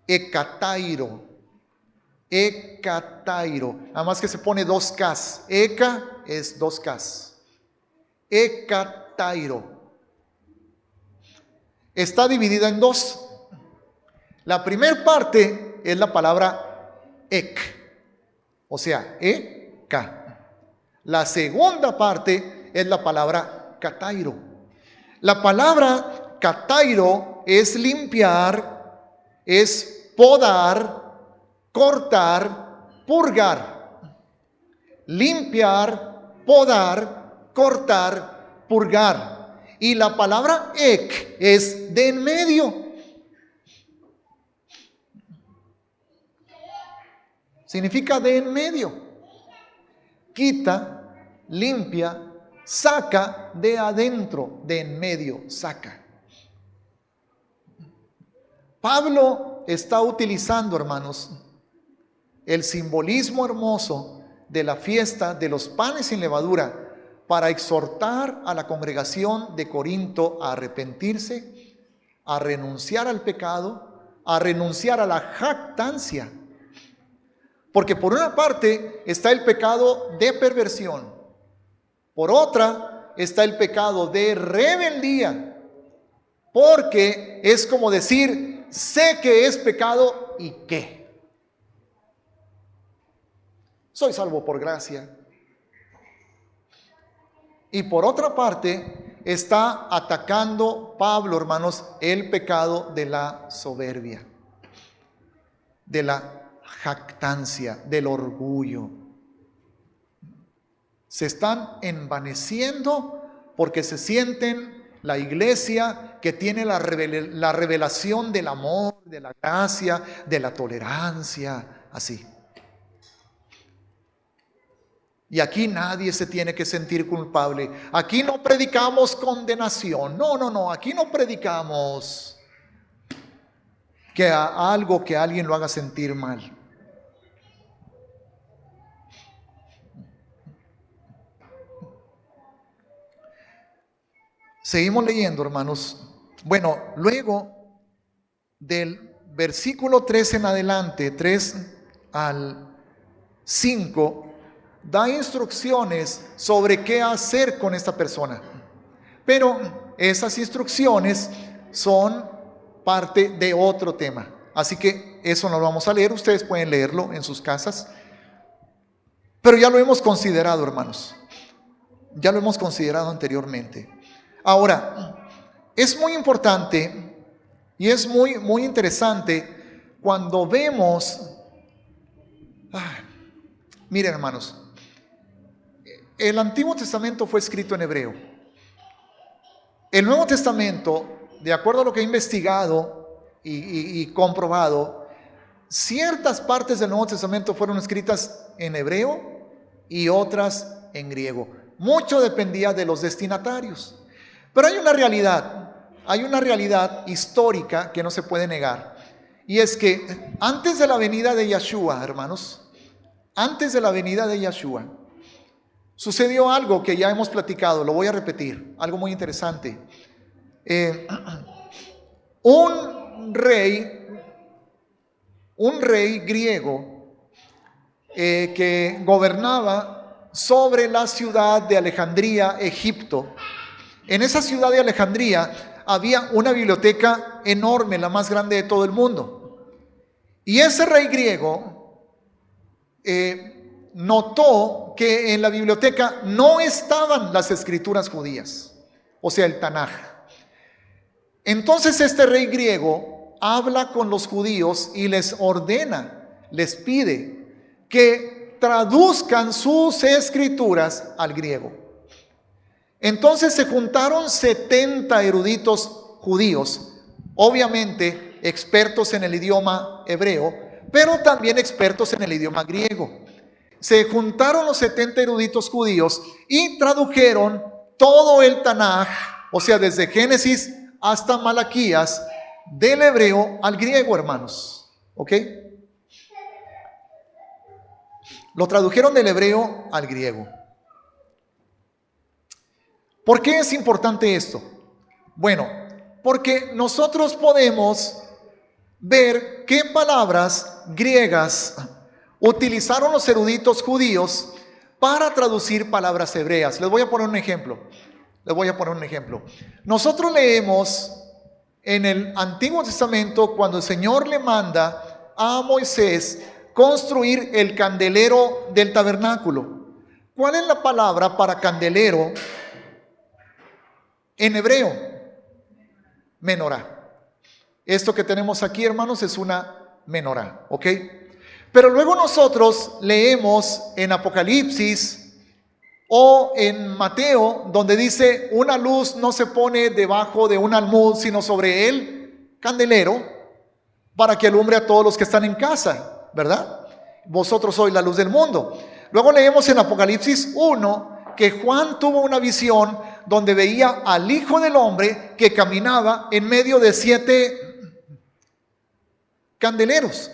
ekatairo. Ekatairo, nada más que se pone dos Ks. Eka es dos Ks. Ekatairo está dividida en dos. La primera parte es la palabra ek, o sea, eka. La segunda parte es la palabra katairo. La palabra katairo es limpiar, es podar, cortar, purgar. Limpiar, podar, cortar, purgar. Y la palabra ek es de en medio. Significa de en medio. Quita, limpia, saca de adentro, de en medio, saca. Pablo está utilizando, hermanos, el simbolismo hermoso de la fiesta de los panes sin levadura para exhortar a la congregación de Corinto a arrepentirse, a renunciar al pecado, a renunciar a la jactancia. Porque por una parte está el pecado de perversión, por otra está el pecado de rebeldía, porque es como decir: sé que es pecado y qué. Soy salvo por gracia. Y por otra parte está atacando Pablo, hermanos, el pecado de la soberbia, de la jactancia, del orgullo. Se están envaneciendo porque se sienten la iglesia que tiene la revelación del amor, de la gracia, de la tolerancia, así. Y aquí nadie se tiene que sentir culpable. Aquí no predicamos condenación. No. Aquí no predicamos que algo que alguien lo haga sentir mal. Seguimos leyendo, hermanos. Bueno, luego del versículo 3 en adelante, 3 al 5, da instrucciones sobre qué hacer con esta persona. Pero esas instrucciones son parte de otro tema. Así que eso no lo vamos a leer, ustedes pueden leerlo en sus casas. Pero ya lo hemos considerado, hermanos. Ya lo hemos considerado anteriormente. Ahora, es muy importante y es muy interesante cuando vemos... miren, hermanos, el Antiguo Testamento fue escrito en hebreo. El Nuevo Testamento, de acuerdo a lo que he investigado y comprobado, ciertas partes del Nuevo Testamento fueron escritas en hebreo y otras en griego. Mucho dependía de los destinatarios. Pero hay una realidad histórica que no se puede negar. Y es que antes de la venida de Yeshua, hermanos, antes de la venida de Yeshua, sucedió algo que ya hemos platicado, lo voy a repetir, algo muy interesante. Un rey griego que gobernaba sobre la ciudad de Alejandría, Egipto. En esa ciudad de Alejandría había una biblioteca enorme, la más grande de todo el mundo. Y ese rey griego notó que en la biblioteca no estaban las escrituras judías, o sea, el Tanaj. Entonces este rey griego habla con los judíos y les ordena, les pide que traduzcan sus escrituras al griego. Entonces se juntaron 70 eruditos judíos, obviamente expertos en el idioma hebreo, pero también expertos en el idioma griego. Se juntaron los 70 eruditos judíos y tradujeron todo el Tanaj, o sea, desde Génesis hasta Malaquías, del hebreo al griego, hermanos. ¿Ok? Lo tradujeron del hebreo al griego. ¿Por qué es importante esto? Bueno, porque nosotros podemos ver qué palabras griegas utilizaron los eruditos judíos para traducir palabras hebreas. Les voy a poner un ejemplo. Nosotros leemos en el Antiguo Testamento cuando el Señor le manda a Moisés construir el candelero del tabernáculo. ¿Cuál es la palabra para candelero en hebreo? Menorá. Esto que tenemos aquí, hermanos, es una menorá, ¿ok? Pero luego nosotros leemos en Apocalipsis o en Mateo, donde dice: una luz no se pone debajo de un almud, sino sobre el candelero, para que alumbre a todos los que están en casa, ¿verdad? Vosotros sois la luz del mundo. Luego leemos en Apocalipsis 1 que Juan tuvo una visión donde veía al Hijo del Hombre que caminaba en medio de 7 candeleros.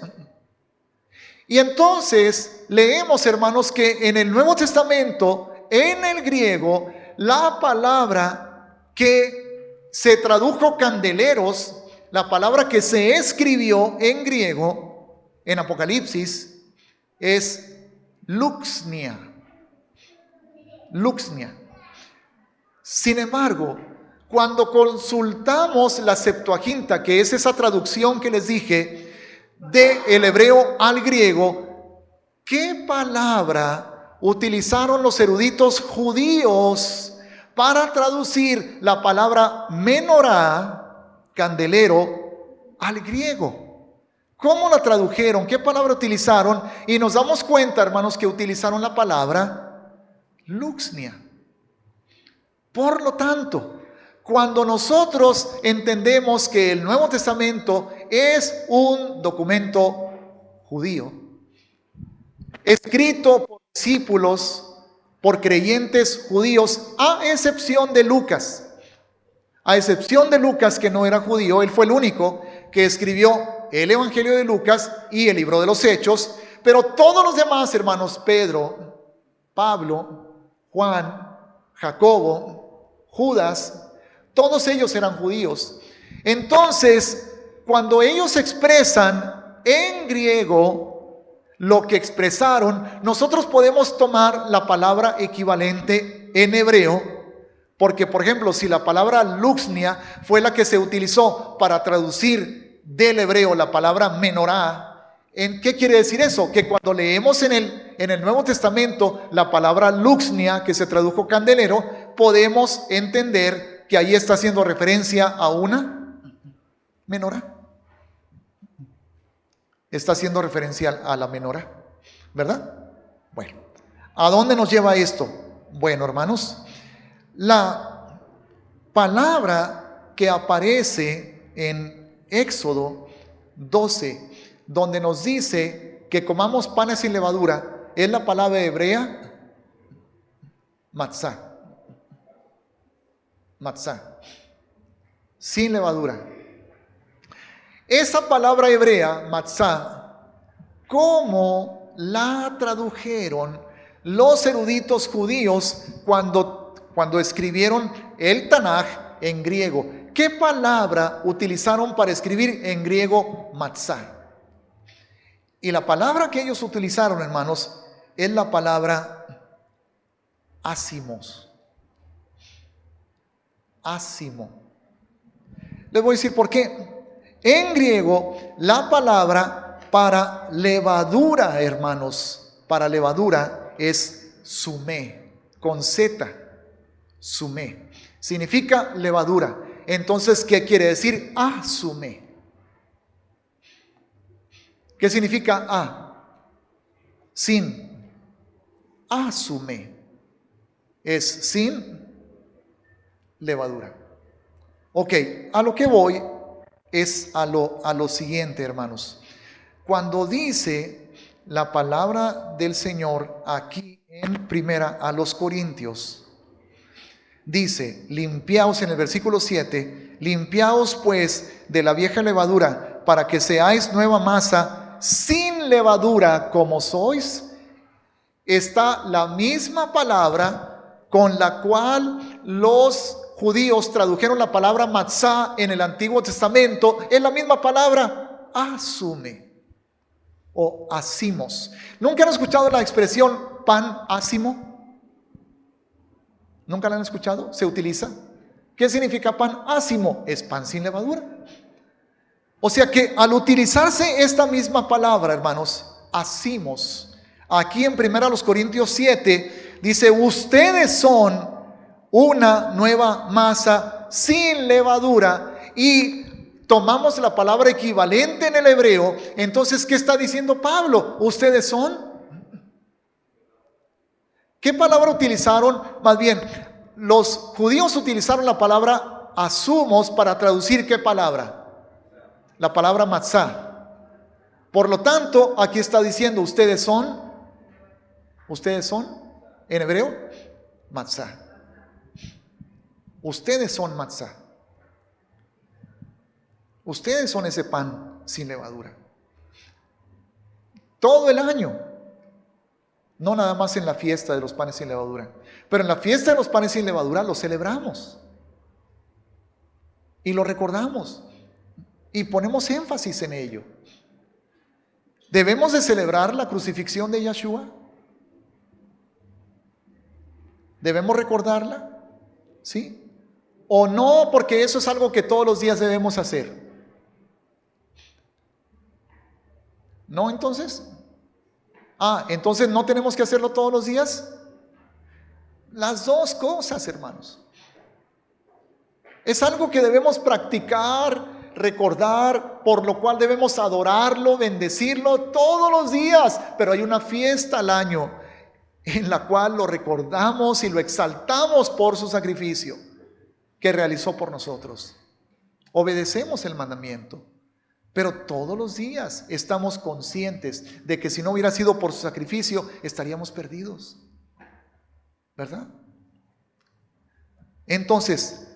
Y entonces leemos, hermanos, que en el Nuevo Testamento, en el griego, la palabra que se tradujo candeleros, la palabra que se escribió en griego, en Apocalipsis, es luxnia. Luxnia. Sin embargo, cuando consultamos la Septuaginta, que es esa traducción que les dije, del hebreo al griego, ¿qué palabra utilizaron los eruditos judíos para traducir la palabra menorá, candelero, al griego? ¿Cómo la tradujeron? ¿Qué palabra utilizaron? Y nos damos cuenta, hermanos, que utilizaron la palabra luxnia. Por lo tanto, cuando nosotros entendemos que el Nuevo Testamento es un documento judío, escrito por discípulos, por creyentes judíos, a excepción de Lucas, que no era judío, él fue el único que escribió el Evangelio de Lucas y el libro de los Hechos, pero todos los demás, hermanos, Pedro, Pablo, Juan, Jacobo, Judas, todos ellos eran judíos. Entonces, cuando ellos expresan en griego lo que expresaron, nosotros podemos tomar la palabra equivalente en hebreo, porque por ejemplo, si la palabra luxnia fue la que se utilizó para traducir del hebreo la palabra menorá, ¿en qué quiere decir eso? Que cuando leemos en el Nuevo Testamento la palabra luxnia, que se tradujo candelero, podemos entender que ahí está haciendo referencia a una menorá. Está haciendo referencia a la menorá, ¿verdad? Bueno, ¿a dónde nos lleva esto? Bueno, hermanos, la palabra que aparece en Éxodo 12, donde nos dice que comamos panes sin levadura, es la palabra hebrea matzá. Matzá, sin levadura. Esa palabra hebrea, matzá, ¿cómo la tradujeron los eruditos judíos cuando escribieron el Tanaj en griego? ¿Qué palabra utilizaron para escribir en griego matzá? Y la palabra que ellos utilizaron, hermanos, es la palabra ácimos. Ácimo. Les voy a decir por qué. En griego, la palabra para levadura, hermanos, para levadura es sumé, con Z, sumé. Significa levadura. Entonces, ¿qué quiere decir? Asumé. ¿Qué significa a? Sin. Asume. Es sin levadura. Ok, a lo que voy es a lo siguiente, hermanos. Cuando dice la palabra del Señor aquí en primera a los Corintios, dice, limpiaos en el versículo 7, limpiaos pues de la vieja levadura para que seáis nueva masa sin levadura como sois. Está la misma palabra con la cual los judíos tradujeron la palabra matzá en el Antiguo Testamento. Es la misma palabra asume o asimos. ¿Nunca han escuchado la expresión pan ácimo? ¿Nunca la han escuchado? ¿Se utiliza? ¿Qué significa pan ácimo? Es pan sin levadura. O sea que al utilizarse esta misma palabra, hermanos, asimos, aquí en 1 Corintios 7 dice, ustedes son una nueva masa sin levadura, y tomamos la palabra equivalente en el hebreo. Entonces, ¿qué está diciendo Pablo? Ustedes son. ¿Qué palabra utilizaron? Más bien, los judíos utilizaron la palabra asumos para traducir ¿qué palabra? La palabra matzá. Por lo tanto, aquí está diciendo, ustedes son en hebreo matzá. Ustedes son matzá. Ustedes son ese pan sin levadura. Todo el año. No nada más en la fiesta de los panes sin levadura. Pero en la fiesta de los panes sin levadura lo celebramos. Y lo recordamos. Y ponemos énfasis en ello. ¿Debemos de celebrar la crucifixión de Yeshua? ¿Debemos recordarla? ¿Sí? ¿O no? Porque eso es algo que todos los días debemos hacer. ¿No entonces? Entonces no tenemos que hacerlo todos los días. Las dos cosas, hermanos. Es algo que debemos practicar, recordar, por lo cual debemos adorarlo, bendecirlo todos los días. Pero hay una fiesta al año en la cual lo recordamos y lo exaltamos por su sacrificio que realizó por nosotros. Obedecemos el mandamiento, pero todos los días estamos conscientes de que si no hubiera sido por su sacrificio, estaríamos perdidos, ¿verdad? Entonces,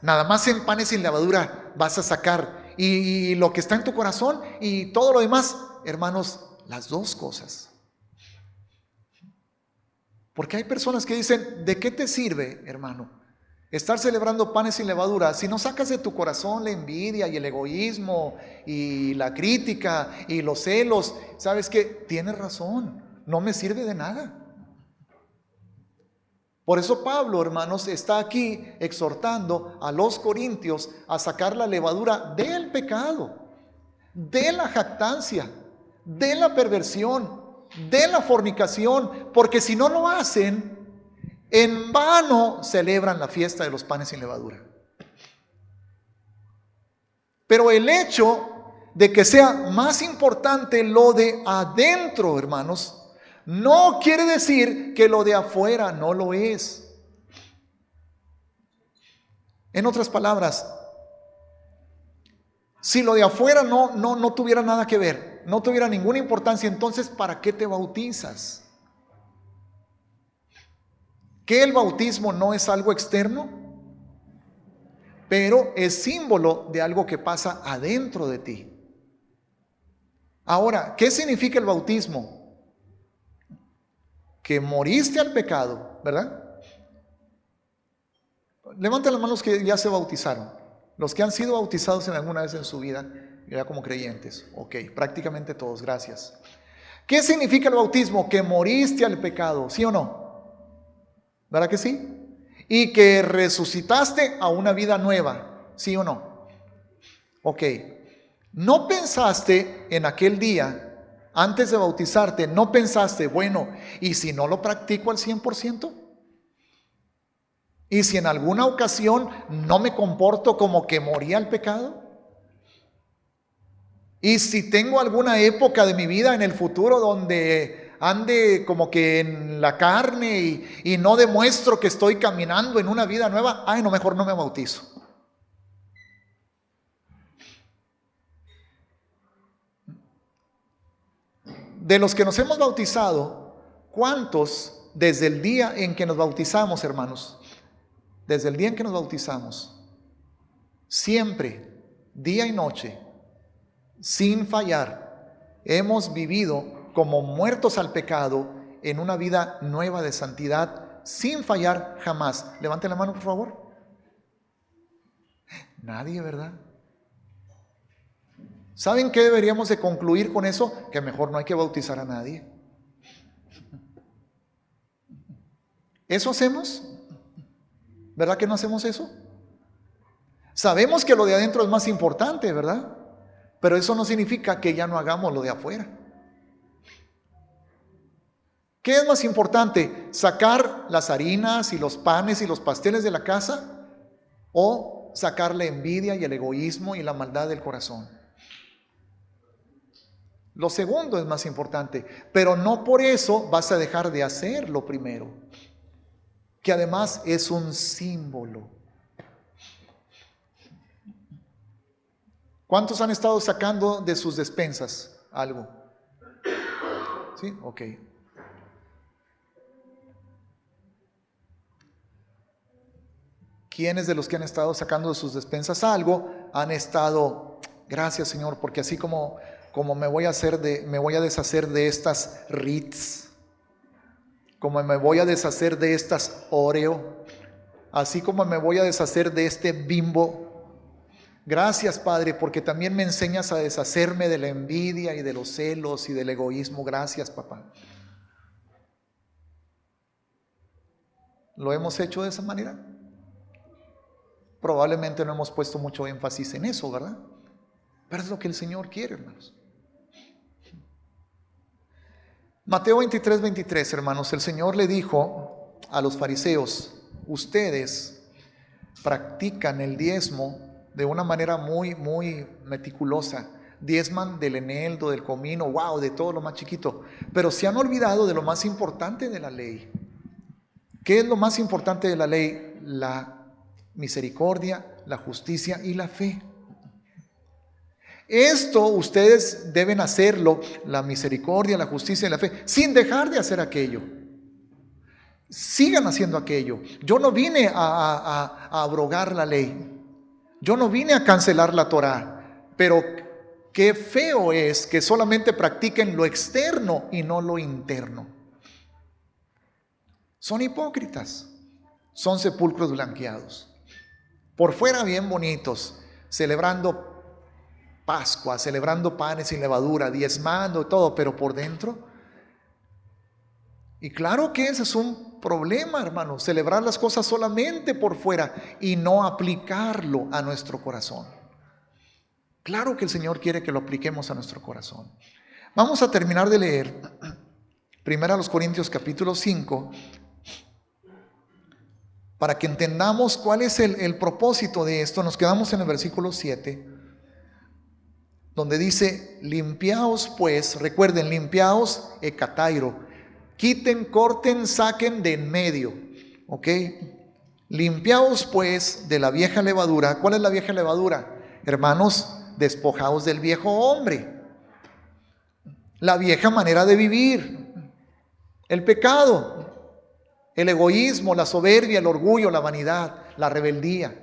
nada más en panes sin levadura vas a sacar y lo que está en tu corazón y todo lo demás, hermanos, las dos cosas. Porque hay personas que dicen, ¿de qué te sirve, hermano, estar celebrando panes sin levadura, si no sacas de tu corazón la envidia y el egoísmo y la crítica y los celos, ¿sabes qué? Tienes razón, no me sirve de nada. Por eso Pablo, hermanos, está aquí exhortando a los corintios a sacar la levadura del pecado, de la jactancia, de la perversión, de la fornicación, porque si no lo hacen, en vano celebran la fiesta de los panes sin levadura. Pero el hecho de que sea más importante lo de adentro, hermanos, no quiere decir que lo de afuera no lo es. En otras palabras, si lo de afuera no tuviera nada que ver, no tuviera ninguna importancia, entonces ¿para qué te bautizas? ¿Que el bautismo no es algo externo? Pero es símbolo de algo que pasa adentro de ti. Ahora, ¿qué significa el bautismo? Que moriste al pecado, ¿verdad? Levanten las manos que ya se bautizaron. Los que han sido bautizados en alguna vez en su vida, ya como creyentes. Ok, prácticamente todos, gracias. ¿Qué significa el bautismo? Que moriste al pecado, ¿sí o no? ¿Verdad que sí? Y que resucitaste a una vida nueva, ¿sí o no? Ok, ¿no pensaste en aquel día, antes de bautizarte, no pensaste, bueno, ¿y si no lo practico al 100%? ¿Y si en alguna ocasión no me comporto como que morí al pecado? ¿Y si tengo alguna época de mi vida en el futuro donde ande como que en la carne y no demuestro que estoy caminando en una vida nueva? Ay, no, mejor no me bautizo. De los que nos hemos bautizado, ¿cuántos desde el día en que nos bautizamos, hermanos? Desde el día en que nos bautizamos, siempre, día y noche, sin fallar, hemos vivido como muertos al pecado en una vida nueva de santidad, sin fallar jamás. Levanten la mano, por favor. Nadie, ¿verdad? ¿Saben qué deberíamos de concluir con eso? Que mejor no hay que bautizar a nadie. ¿Eso hacemos? ¿Verdad que no hacemos eso? Sabemos que lo de adentro es más importante, ¿verdad? Pero eso no significa que ya no hagamos lo de afuera. ¿Qué es más importante? ¿Sacar las harinas y los panes y los pasteles de la casa? ¿O sacar la envidia y el egoísmo y la maldad del corazón? Lo segundo es más importante, pero no por eso vas a dejar de hacer lo primero, que además es un símbolo. ¿Cuántos han estado sacando de sus despensas algo? ¿Sí? Ok. ¿Quiénes de los que han estado sacando de sus despensas algo han estado, gracias Señor, porque así como me voy a deshacer de estas Ritz, como me voy a deshacer de estas Oreo, así como me voy a deshacer de este Bimbo? Gracias, Padre, porque también me enseñas a deshacerme de la envidia y de los celos y del egoísmo. Gracias, papá. ¿Lo hemos hecho de esa manera? Probablemente no hemos puesto mucho énfasis en eso, ¿verdad? Pero es lo que el Señor quiere, hermanos. Mateo 23, hermanos, el Señor le dijo a los fariseos: ustedes practican el diezmo de una manera muy, muy meticulosa. Diezman del eneldo, del comino, wow, de todo lo más chiquito. Pero se han olvidado de lo más importante de la ley. ¿Qué es lo más importante de la ley? La misericordia, la justicia y la fe. Esto ustedes deben hacerlo, la misericordia, la justicia y la fe, sin dejar de hacer aquello. Sigan haciendo aquello. Yo no vine a abrogar la ley. Yo no vine a cancelar la Torá. Pero qué feo es que solamente practiquen lo externo y no lo interno. Son hipócritas. son sepulcros blanqueados. Por fuera bien bonitos, celebrando Pascua, celebrando panes sin levadura, diezmando y todo, pero por dentro. Y claro que ese es un problema, hermanos, celebrar las cosas solamente por fuera y no aplicarlo a nuestro corazón. Claro que el Señor quiere que lo apliquemos a nuestro corazón. Vamos a terminar de leer 1 Corintios capítulo 5 para que entendamos cuál es el propósito de esto. Nos quedamos en el versículo 7, donde dice: limpiaos pues, recuerden, limpiaos hecatairo, quiten, corten, saquen de en medio, ¿ok? Limpiaos pues de la vieja levadura. ¿Cuál es la vieja levadura? Hermanos, despojaos del viejo hombre, la vieja manera de vivir, el pecado, el egoísmo, la soberbia, el orgullo, la vanidad, la rebeldía.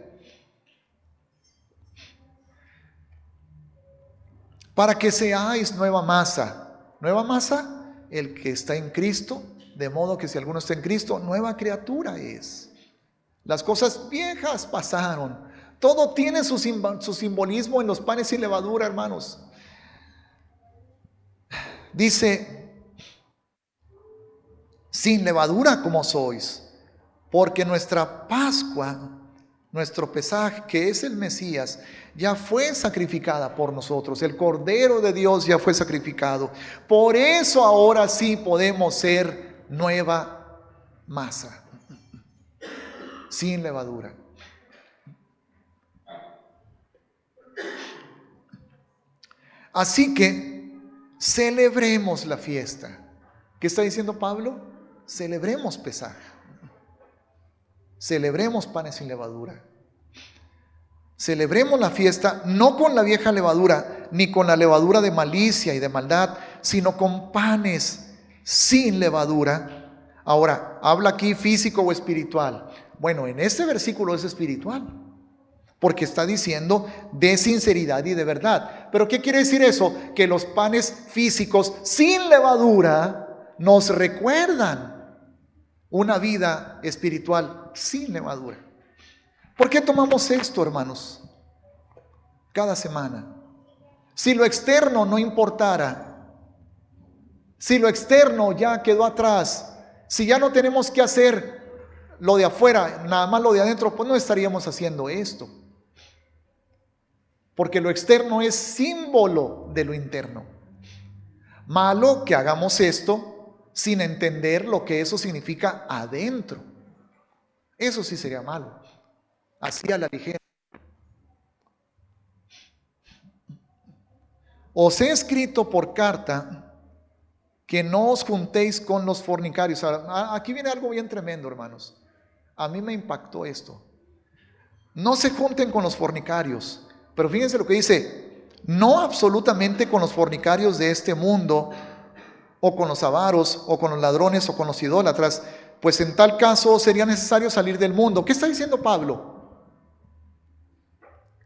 Para que seáis nueva masa. ¿Nueva masa? El que está en Cristo, de modo que si alguno está en Cristo, nueva criatura es. Las cosas viejas pasaron. Todo tiene su simbolismo en los panes sin levadura, hermanos. Dice: sin levadura como sois, porque nuestra Pascua, nuestro Pesaj, que es el Mesías, ya fue sacrificada por nosotros. El Cordero de Dios ya fue sacrificado. Por eso ahora sí podemos ser nueva masa, sin levadura. Así que celebremos la fiesta. ¿Qué está diciendo Pablo? Celebremos Pesaj. Celebremos panes sin levadura. Celebremos la fiesta no con la vieja levadura, ni con la levadura de malicia y de maldad, sino con panes sin levadura. Ahora, ¿habla aquí físico o espiritual? Bueno, en este versículo es espiritual, porque está diciendo de sinceridad y de verdad. ¿Pero qué quiere decir eso? Que los panes físicos sin levadura nos recuerdan una vida espiritual sin levadura. ¿Por qué tomamos esto, hermanos? Cada semana. Si lo externo no importara, si lo externo ya quedó atrás, si ya no tenemos que hacer lo de afuera, nada más lo de adentro, pues no estaríamos haciendo esto. Porque lo externo es símbolo de lo interno. Malo que hagamos esto sin entender lo que eso significa adentro. Eso sí sería malo. Así a la ligera. Os he escrito por carta que no os juntéis con los fornicarios. Ahora, aquí viene algo bien tremendo, hermanos. A mí me impactó esto. No se junten con los fornicarios. Pero fíjense lo que dice: no absolutamente con los fornicarios de este mundo, o con los avaros, o con los ladrones, o con los idólatras, pues en tal caso sería necesario salir del mundo. ¿Qué está diciendo Pablo?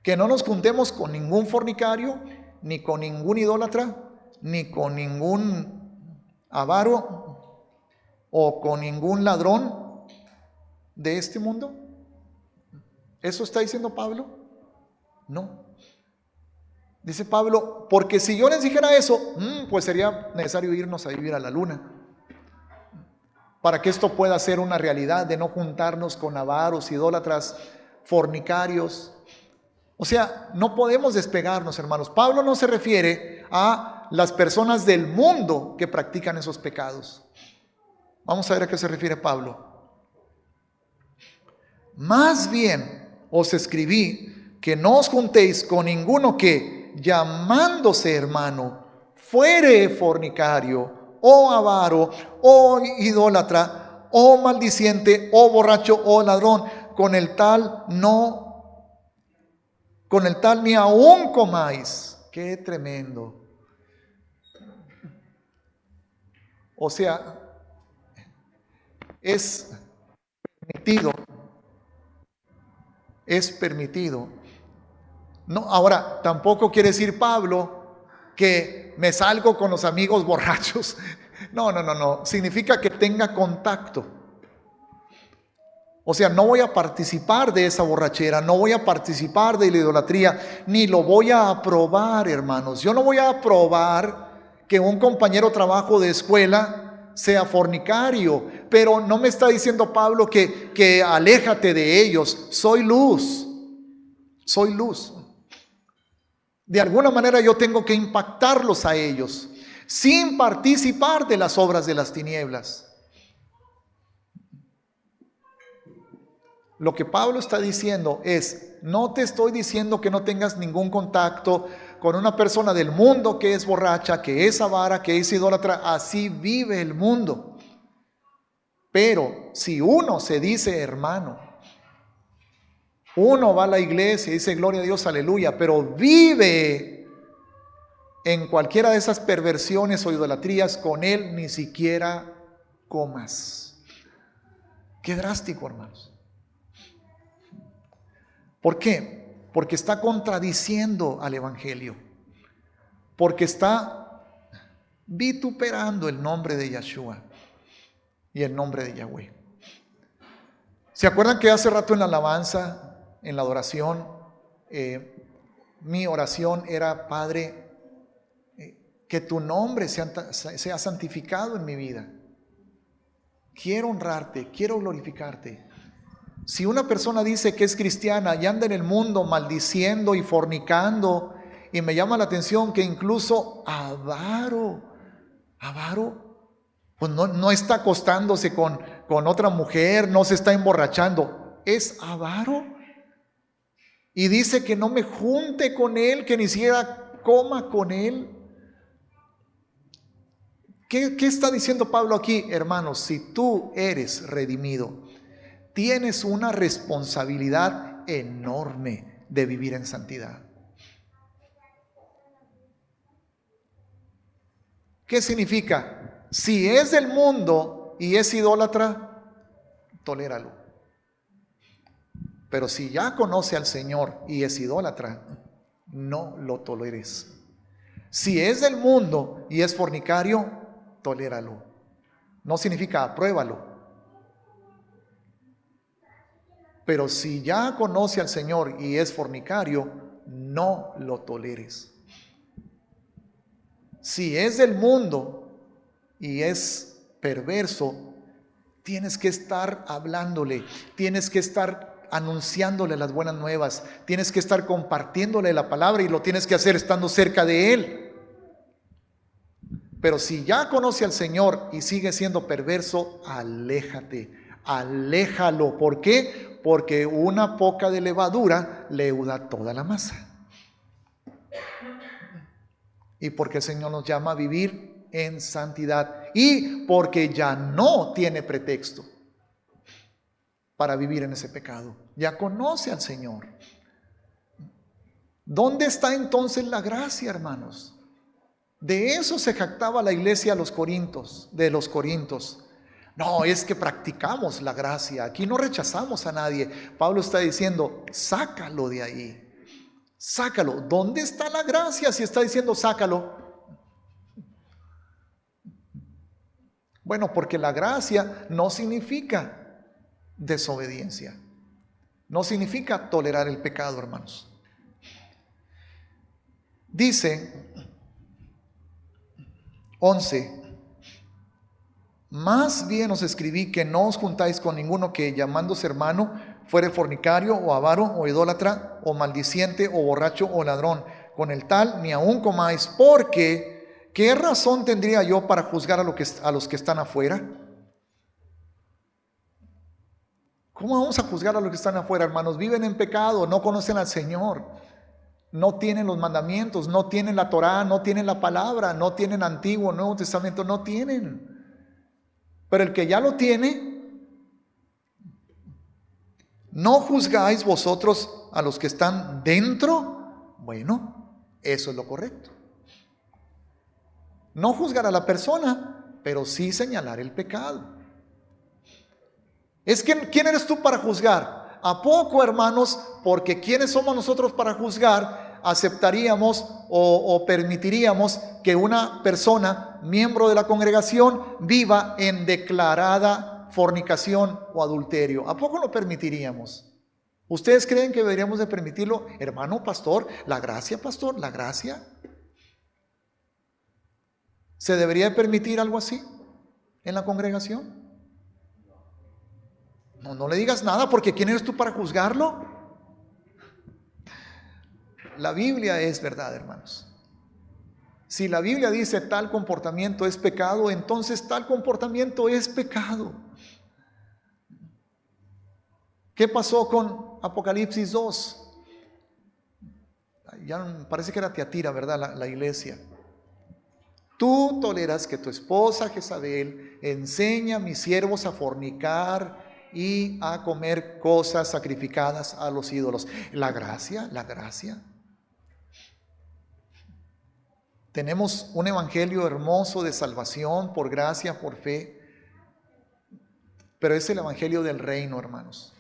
Que no nos juntemos con ningún fornicario, ni con ningún idólatra, ni con ningún avaro, o con ningún ladrón de este mundo. ¿Eso está diciendo Pablo? No. Dice Pablo, porque si yo les dijera eso, pues sería necesario irnos a vivir a la luna, para que esto pueda ser una realidad, de no juntarnos con avaros, idólatras, fornicarios. O sea, no podemos despegarnos, hermanos. Pablo no se refiere a las personas del mundo que practican esos pecados. Vamos a ver a qué se refiere Pablo. Más bien os escribí que no os juntéis con ninguno que, llamándose hermano, fuere fornicario, o avaro, o idólatra, o maldiciente, o borracho, o ladrón. Con el tal ni aún comáis. Qué tremendo. O sea, es permitido. No, ahora, tampoco quiere decir Pablo que me salgo con los amigos borrachos. No. Significa que tenga contacto. O sea, no voy a participar de esa borrachera, no voy a participar de la idolatría, ni lo voy a aprobar, hermanos. Yo no voy a aprobar que un compañero de trabajo de escuela sea fornicario, pero no me está diciendo Pablo que aléjate de ellos. Soy luz, soy luz. De alguna manera yo tengo que impactarlos a ellos, sin participar de las obras de las tinieblas. Lo que Pablo está diciendo es, no te estoy diciendo que no tengas ningún contacto con una persona del mundo que es borracha, que es avara, que es idólatra. Así vive el mundo. Pero si uno se dice hermano, uno va a la iglesia y dice gloria a Dios, aleluya, pero vive en cualquiera de esas perversiones o idolatrías, con él ni siquiera comas. Qué drástico, hermanos. ¿Por qué? Porque está contradiciendo al evangelio. Porque está vituperando el nombre de Yahshua y el nombre de Yahweh. ¿Se acuerdan que hace rato en la alabanza, en la adoración, mi oración era: Padre, que tu nombre sea santificado en mi vida? Quiero honrarte, quiero glorificarte. Si una persona dice que es cristiana y anda en el mundo maldiciendo y fornicando, y me llama la atención que incluso avaro, pues no está acostándose con otra mujer, no se está emborrachando, es avaro. Y dice que no me junte con él, que ni siquiera coma con él. ¿Qué está diciendo Pablo aquí? Hermanos, si tú eres redimido, tienes una responsabilidad enorme de vivir en santidad. ¿Qué significa? Si es del mundo y es idólatra, toléralo. Pero si ya conoce al Señor y es idólatra, no lo toleres. Si es del mundo y es fornicario, toléralo. No significa apruébalo. Pero si ya conoce al Señor y es fornicario, no lo toleres. Si es del mundo y es perverso, tienes que estar hablándole, tienes que estar anunciándole las buenas nuevas, tienes que estar compartiéndole la palabra, y lo tienes que hacer estando cerca de él. Pero si ya conoce al Señor y sigue siendo perverso, aléjate, aléjalo. ¿Por qué? Porque una poca de levadura leuda toda la masa. Y porque el Señor nos llama a vivir en santidad, y porque ya no tiene pretexto para vivir en ese pecado. Ya conoce al Señor. ¿Dónde está entonces la gracia, hermanos? De eso se jactaba la iglesia de los Corintios. No, es que practicamos la gracia. Aquí no rechazamos a nadie. Pablo está diciendo, sácalo de ahí. Sácalo. ¿Dónde está la gracia si está diciendo sácalo? Bueno, porque la gracia no significa desobediencia. No significa tolerar el pecado, hermanos. Dice 11: más bien os escribí que no os juntáis con ninguno que, llamándose hermano, fuere fornicario o avaro o idólatra o maldiciente o borracho o ladrón. Con el tal ni aun comáis, porque ¿qué razón tendría yo para juzgar a los que están afuera? ¿Cómo vamos a juzgar a los que están afuera, hermanos? Viven en pecado, no conocen al Señor, no tienen los mandamientos, no tienen la Torá, no tienen la palabra, no tienen Antiguo, Nuevo Testamento, no tienen. Pero el que ya lo tiene, ¿no juzgáis vosotros a los que están dentro? Bueno, eso es lo correcto. No juzgar a la persona, pero sí señalar el pecado. Es que, ¿quién eres tú para juzgar? ¿A poco, hermanos? Porque ¿quiénes somos nosotros para juzgar? Aceptaríamos o permitiríamos que una persona, miembro de la congregación, viva en declarada fornicación o adulterio. ¿A poco lo permitiríamos? ¿Ustedes creen que deberíamos de permitirlo? Hermano pastor, la gracia, pastor, la gracia. ¿Se debería permitir algo así en la congregación? No le digas nada, porque ¿quién eres tú para juzgarlo? La Biblia es verdad, hermanos. Si la Biblia dice tal comportamiento es pecado, entonces tal comportamiento es pecado. ¿Qué pasó con Apocalipsis 2? Ya parece que era Tiatira, ¿verdad? La iglesia. Tú toleras que tu esposa Jezabel enseña a mis siervos a fornicar y a comer cosas sacrificadas a los ídolos. La gracia. Tenemos un evangelio hermoso de salvación por gracia, por fe, pero es el evangelio del reino, hermanos.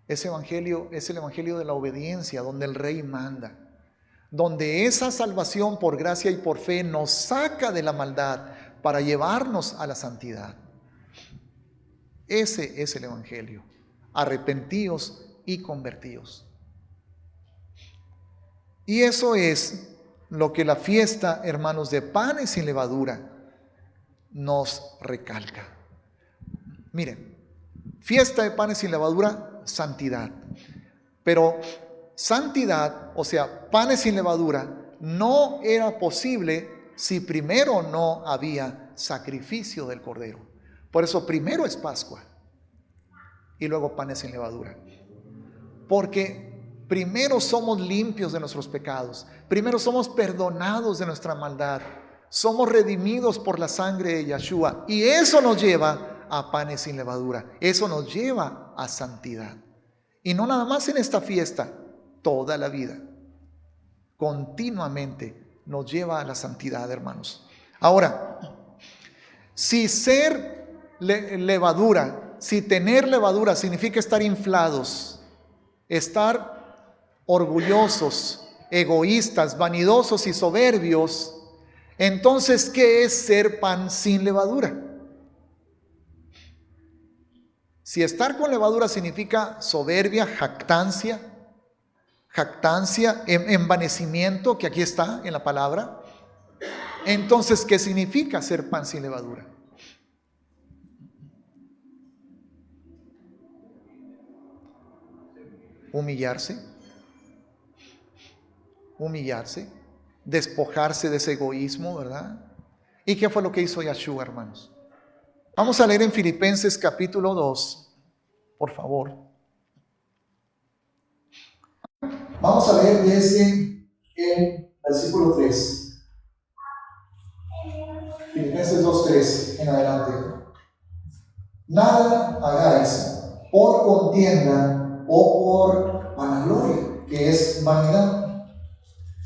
Ese evangelio es el evangelio de la obediencia, donde el rey manda, donde esa salvación por gracia y por fe nos saca de la maldad para llevarnos a la santidad. Ese es el evangelio. Arrepentíos y convertíos. Y eso es lo que la fiesta, hermanos, de panes sin levadura nos recalca. Miren, fiesta de panes sin levadura, santidad. Pero santidad, o sea, panes sin levadura, no era posible si primero no había sacrificio del Cordero. Por eso primero es Pascua y luego panes sin levadura. Porque primero somos limpios de nuestros pecados, primero somos perdonados de nuestra maldad, somos redimidos por la sangre de Yeshua, y eso nos lleva a panes sin levadura, eso nos lleva a santidad. Y no nada más en esta fiesta, toda la vida, continuamente nos lleva a la santidad, hermanos. Ahora, si ser levadura, si tener levadura significa estar inflados, estar orgullosos, egoístas, vanidosos y soberbios, entonces, ¿qué es ser pan sin levadura? Si estar con levadura significa soberbia, jactancia, envanecimiento, que aquí está en la palabra, entonces, ¿qué significa ser pan sin levadura? Humillarse, despojarse de ese egoísmo, ¿verdad? ¿Y qué fue lo que hizo Yeshua, hermanos? Vamos a leer en Filipenses capítulo 2, por favor. Vamos a leer desde el versículo 3. Filipenses 2:3 en adelante. Nada hagáis por contienda o por vanagloria, que es vanidad.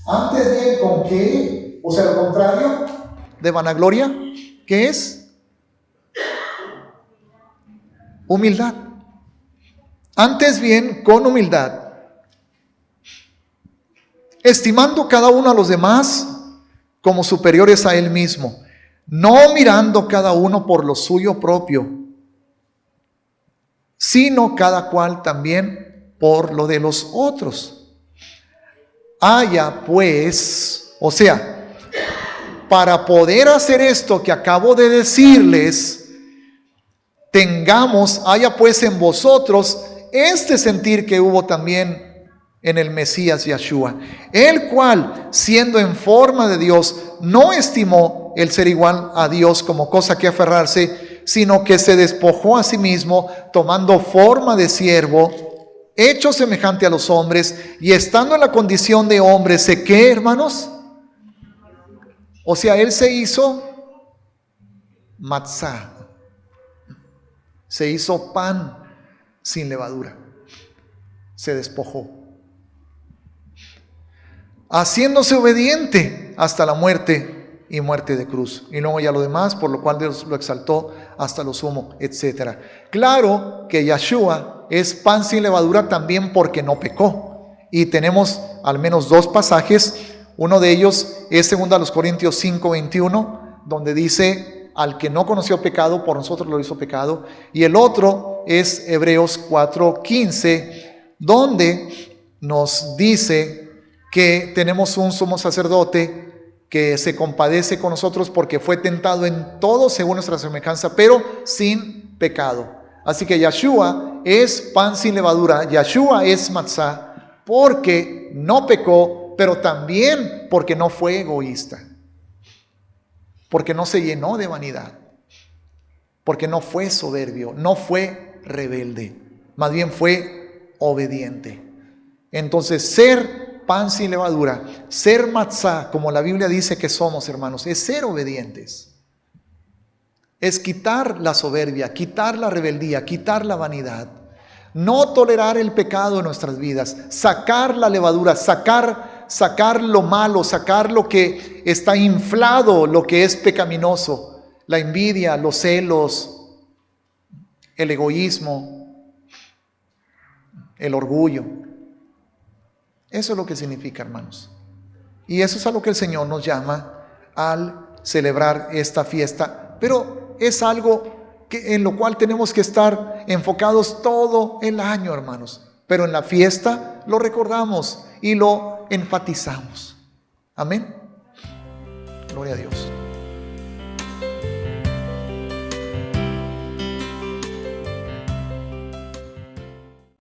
Antes bien, ¿con qué? O sea, lo contrario de vanagloria, ¿qué es? Humildad. Antes bien, con humildad, estimando cada uno a los demás como superiores a él mismo, no mirando cada uno por lo suyo propio, sino cada cual también por lo de los otros. Haya pues, o sea, para poder hacer esto que acabo de decirles, haya pues en vosotros este sentir que hubo también en el Mesías Yeshua, el cual, siendo en forma de Dios, no estimó el ser igual a Dios como cosa que aferrarse, sino que se despojó a sí mismo, tomando forma de siervo, hecho semejante a los hombres, y estando en la condición de hombre, ¿qué, hermanos? O sea, él se hizo matzá, se hizo pan sin levadura, se despojó, haciéndose obediente hasta la muerte y muerte de cruz. Y luego ya lo demás, por lo cual Dios lo exaltó hasta lo sumo, etc. Claro que Yeshua es pan sin levadura también porque no pecó. Y tenemos al menos dos pasajes. Uno de ellos es 2 Corintios 5:21, donde dice al que no conoció pecado, por nosotros lo hizo pecado. Y el otro es Hebreos 4:15, donde nos dice que tenemos un sumo sacerdote que se compadece con nosotros porque fue tentado en todo según nuestra semejanza, pero sin pecado. Así que Yeshua es pan sin levadura, Yeshua es matzá, porque no pecó, pero también porque no fue egoísta, porque no se llenó de vanidad, porque no fue soberbio, no fue rebelde, más bien fue obediente. Entonces, ser pan sin levadura, ser matzá, como la Biblia dice que somos, hermanos, es ser obedientes. Es quitar la soberbia, quitar la rebeldía, quitar la vanidad. No tolerar el pecado en nuestras vidas, sacar la levadura, sacar lo malo, sacar lo que está inflado, lo que es pecaminoso, la envidia, los celos, el egoísmo, el orgullo. Eso es lo que significa, hermanos. Y eso es a lo que el Señor nos llama al celebrar esta fiesta. Pero es algo en lo cual tenemos que estar enfocados todo el año, hermanos. Pero en la fiesta lo recordamos y lo enfatizamos. Amén. Gloria a Dios.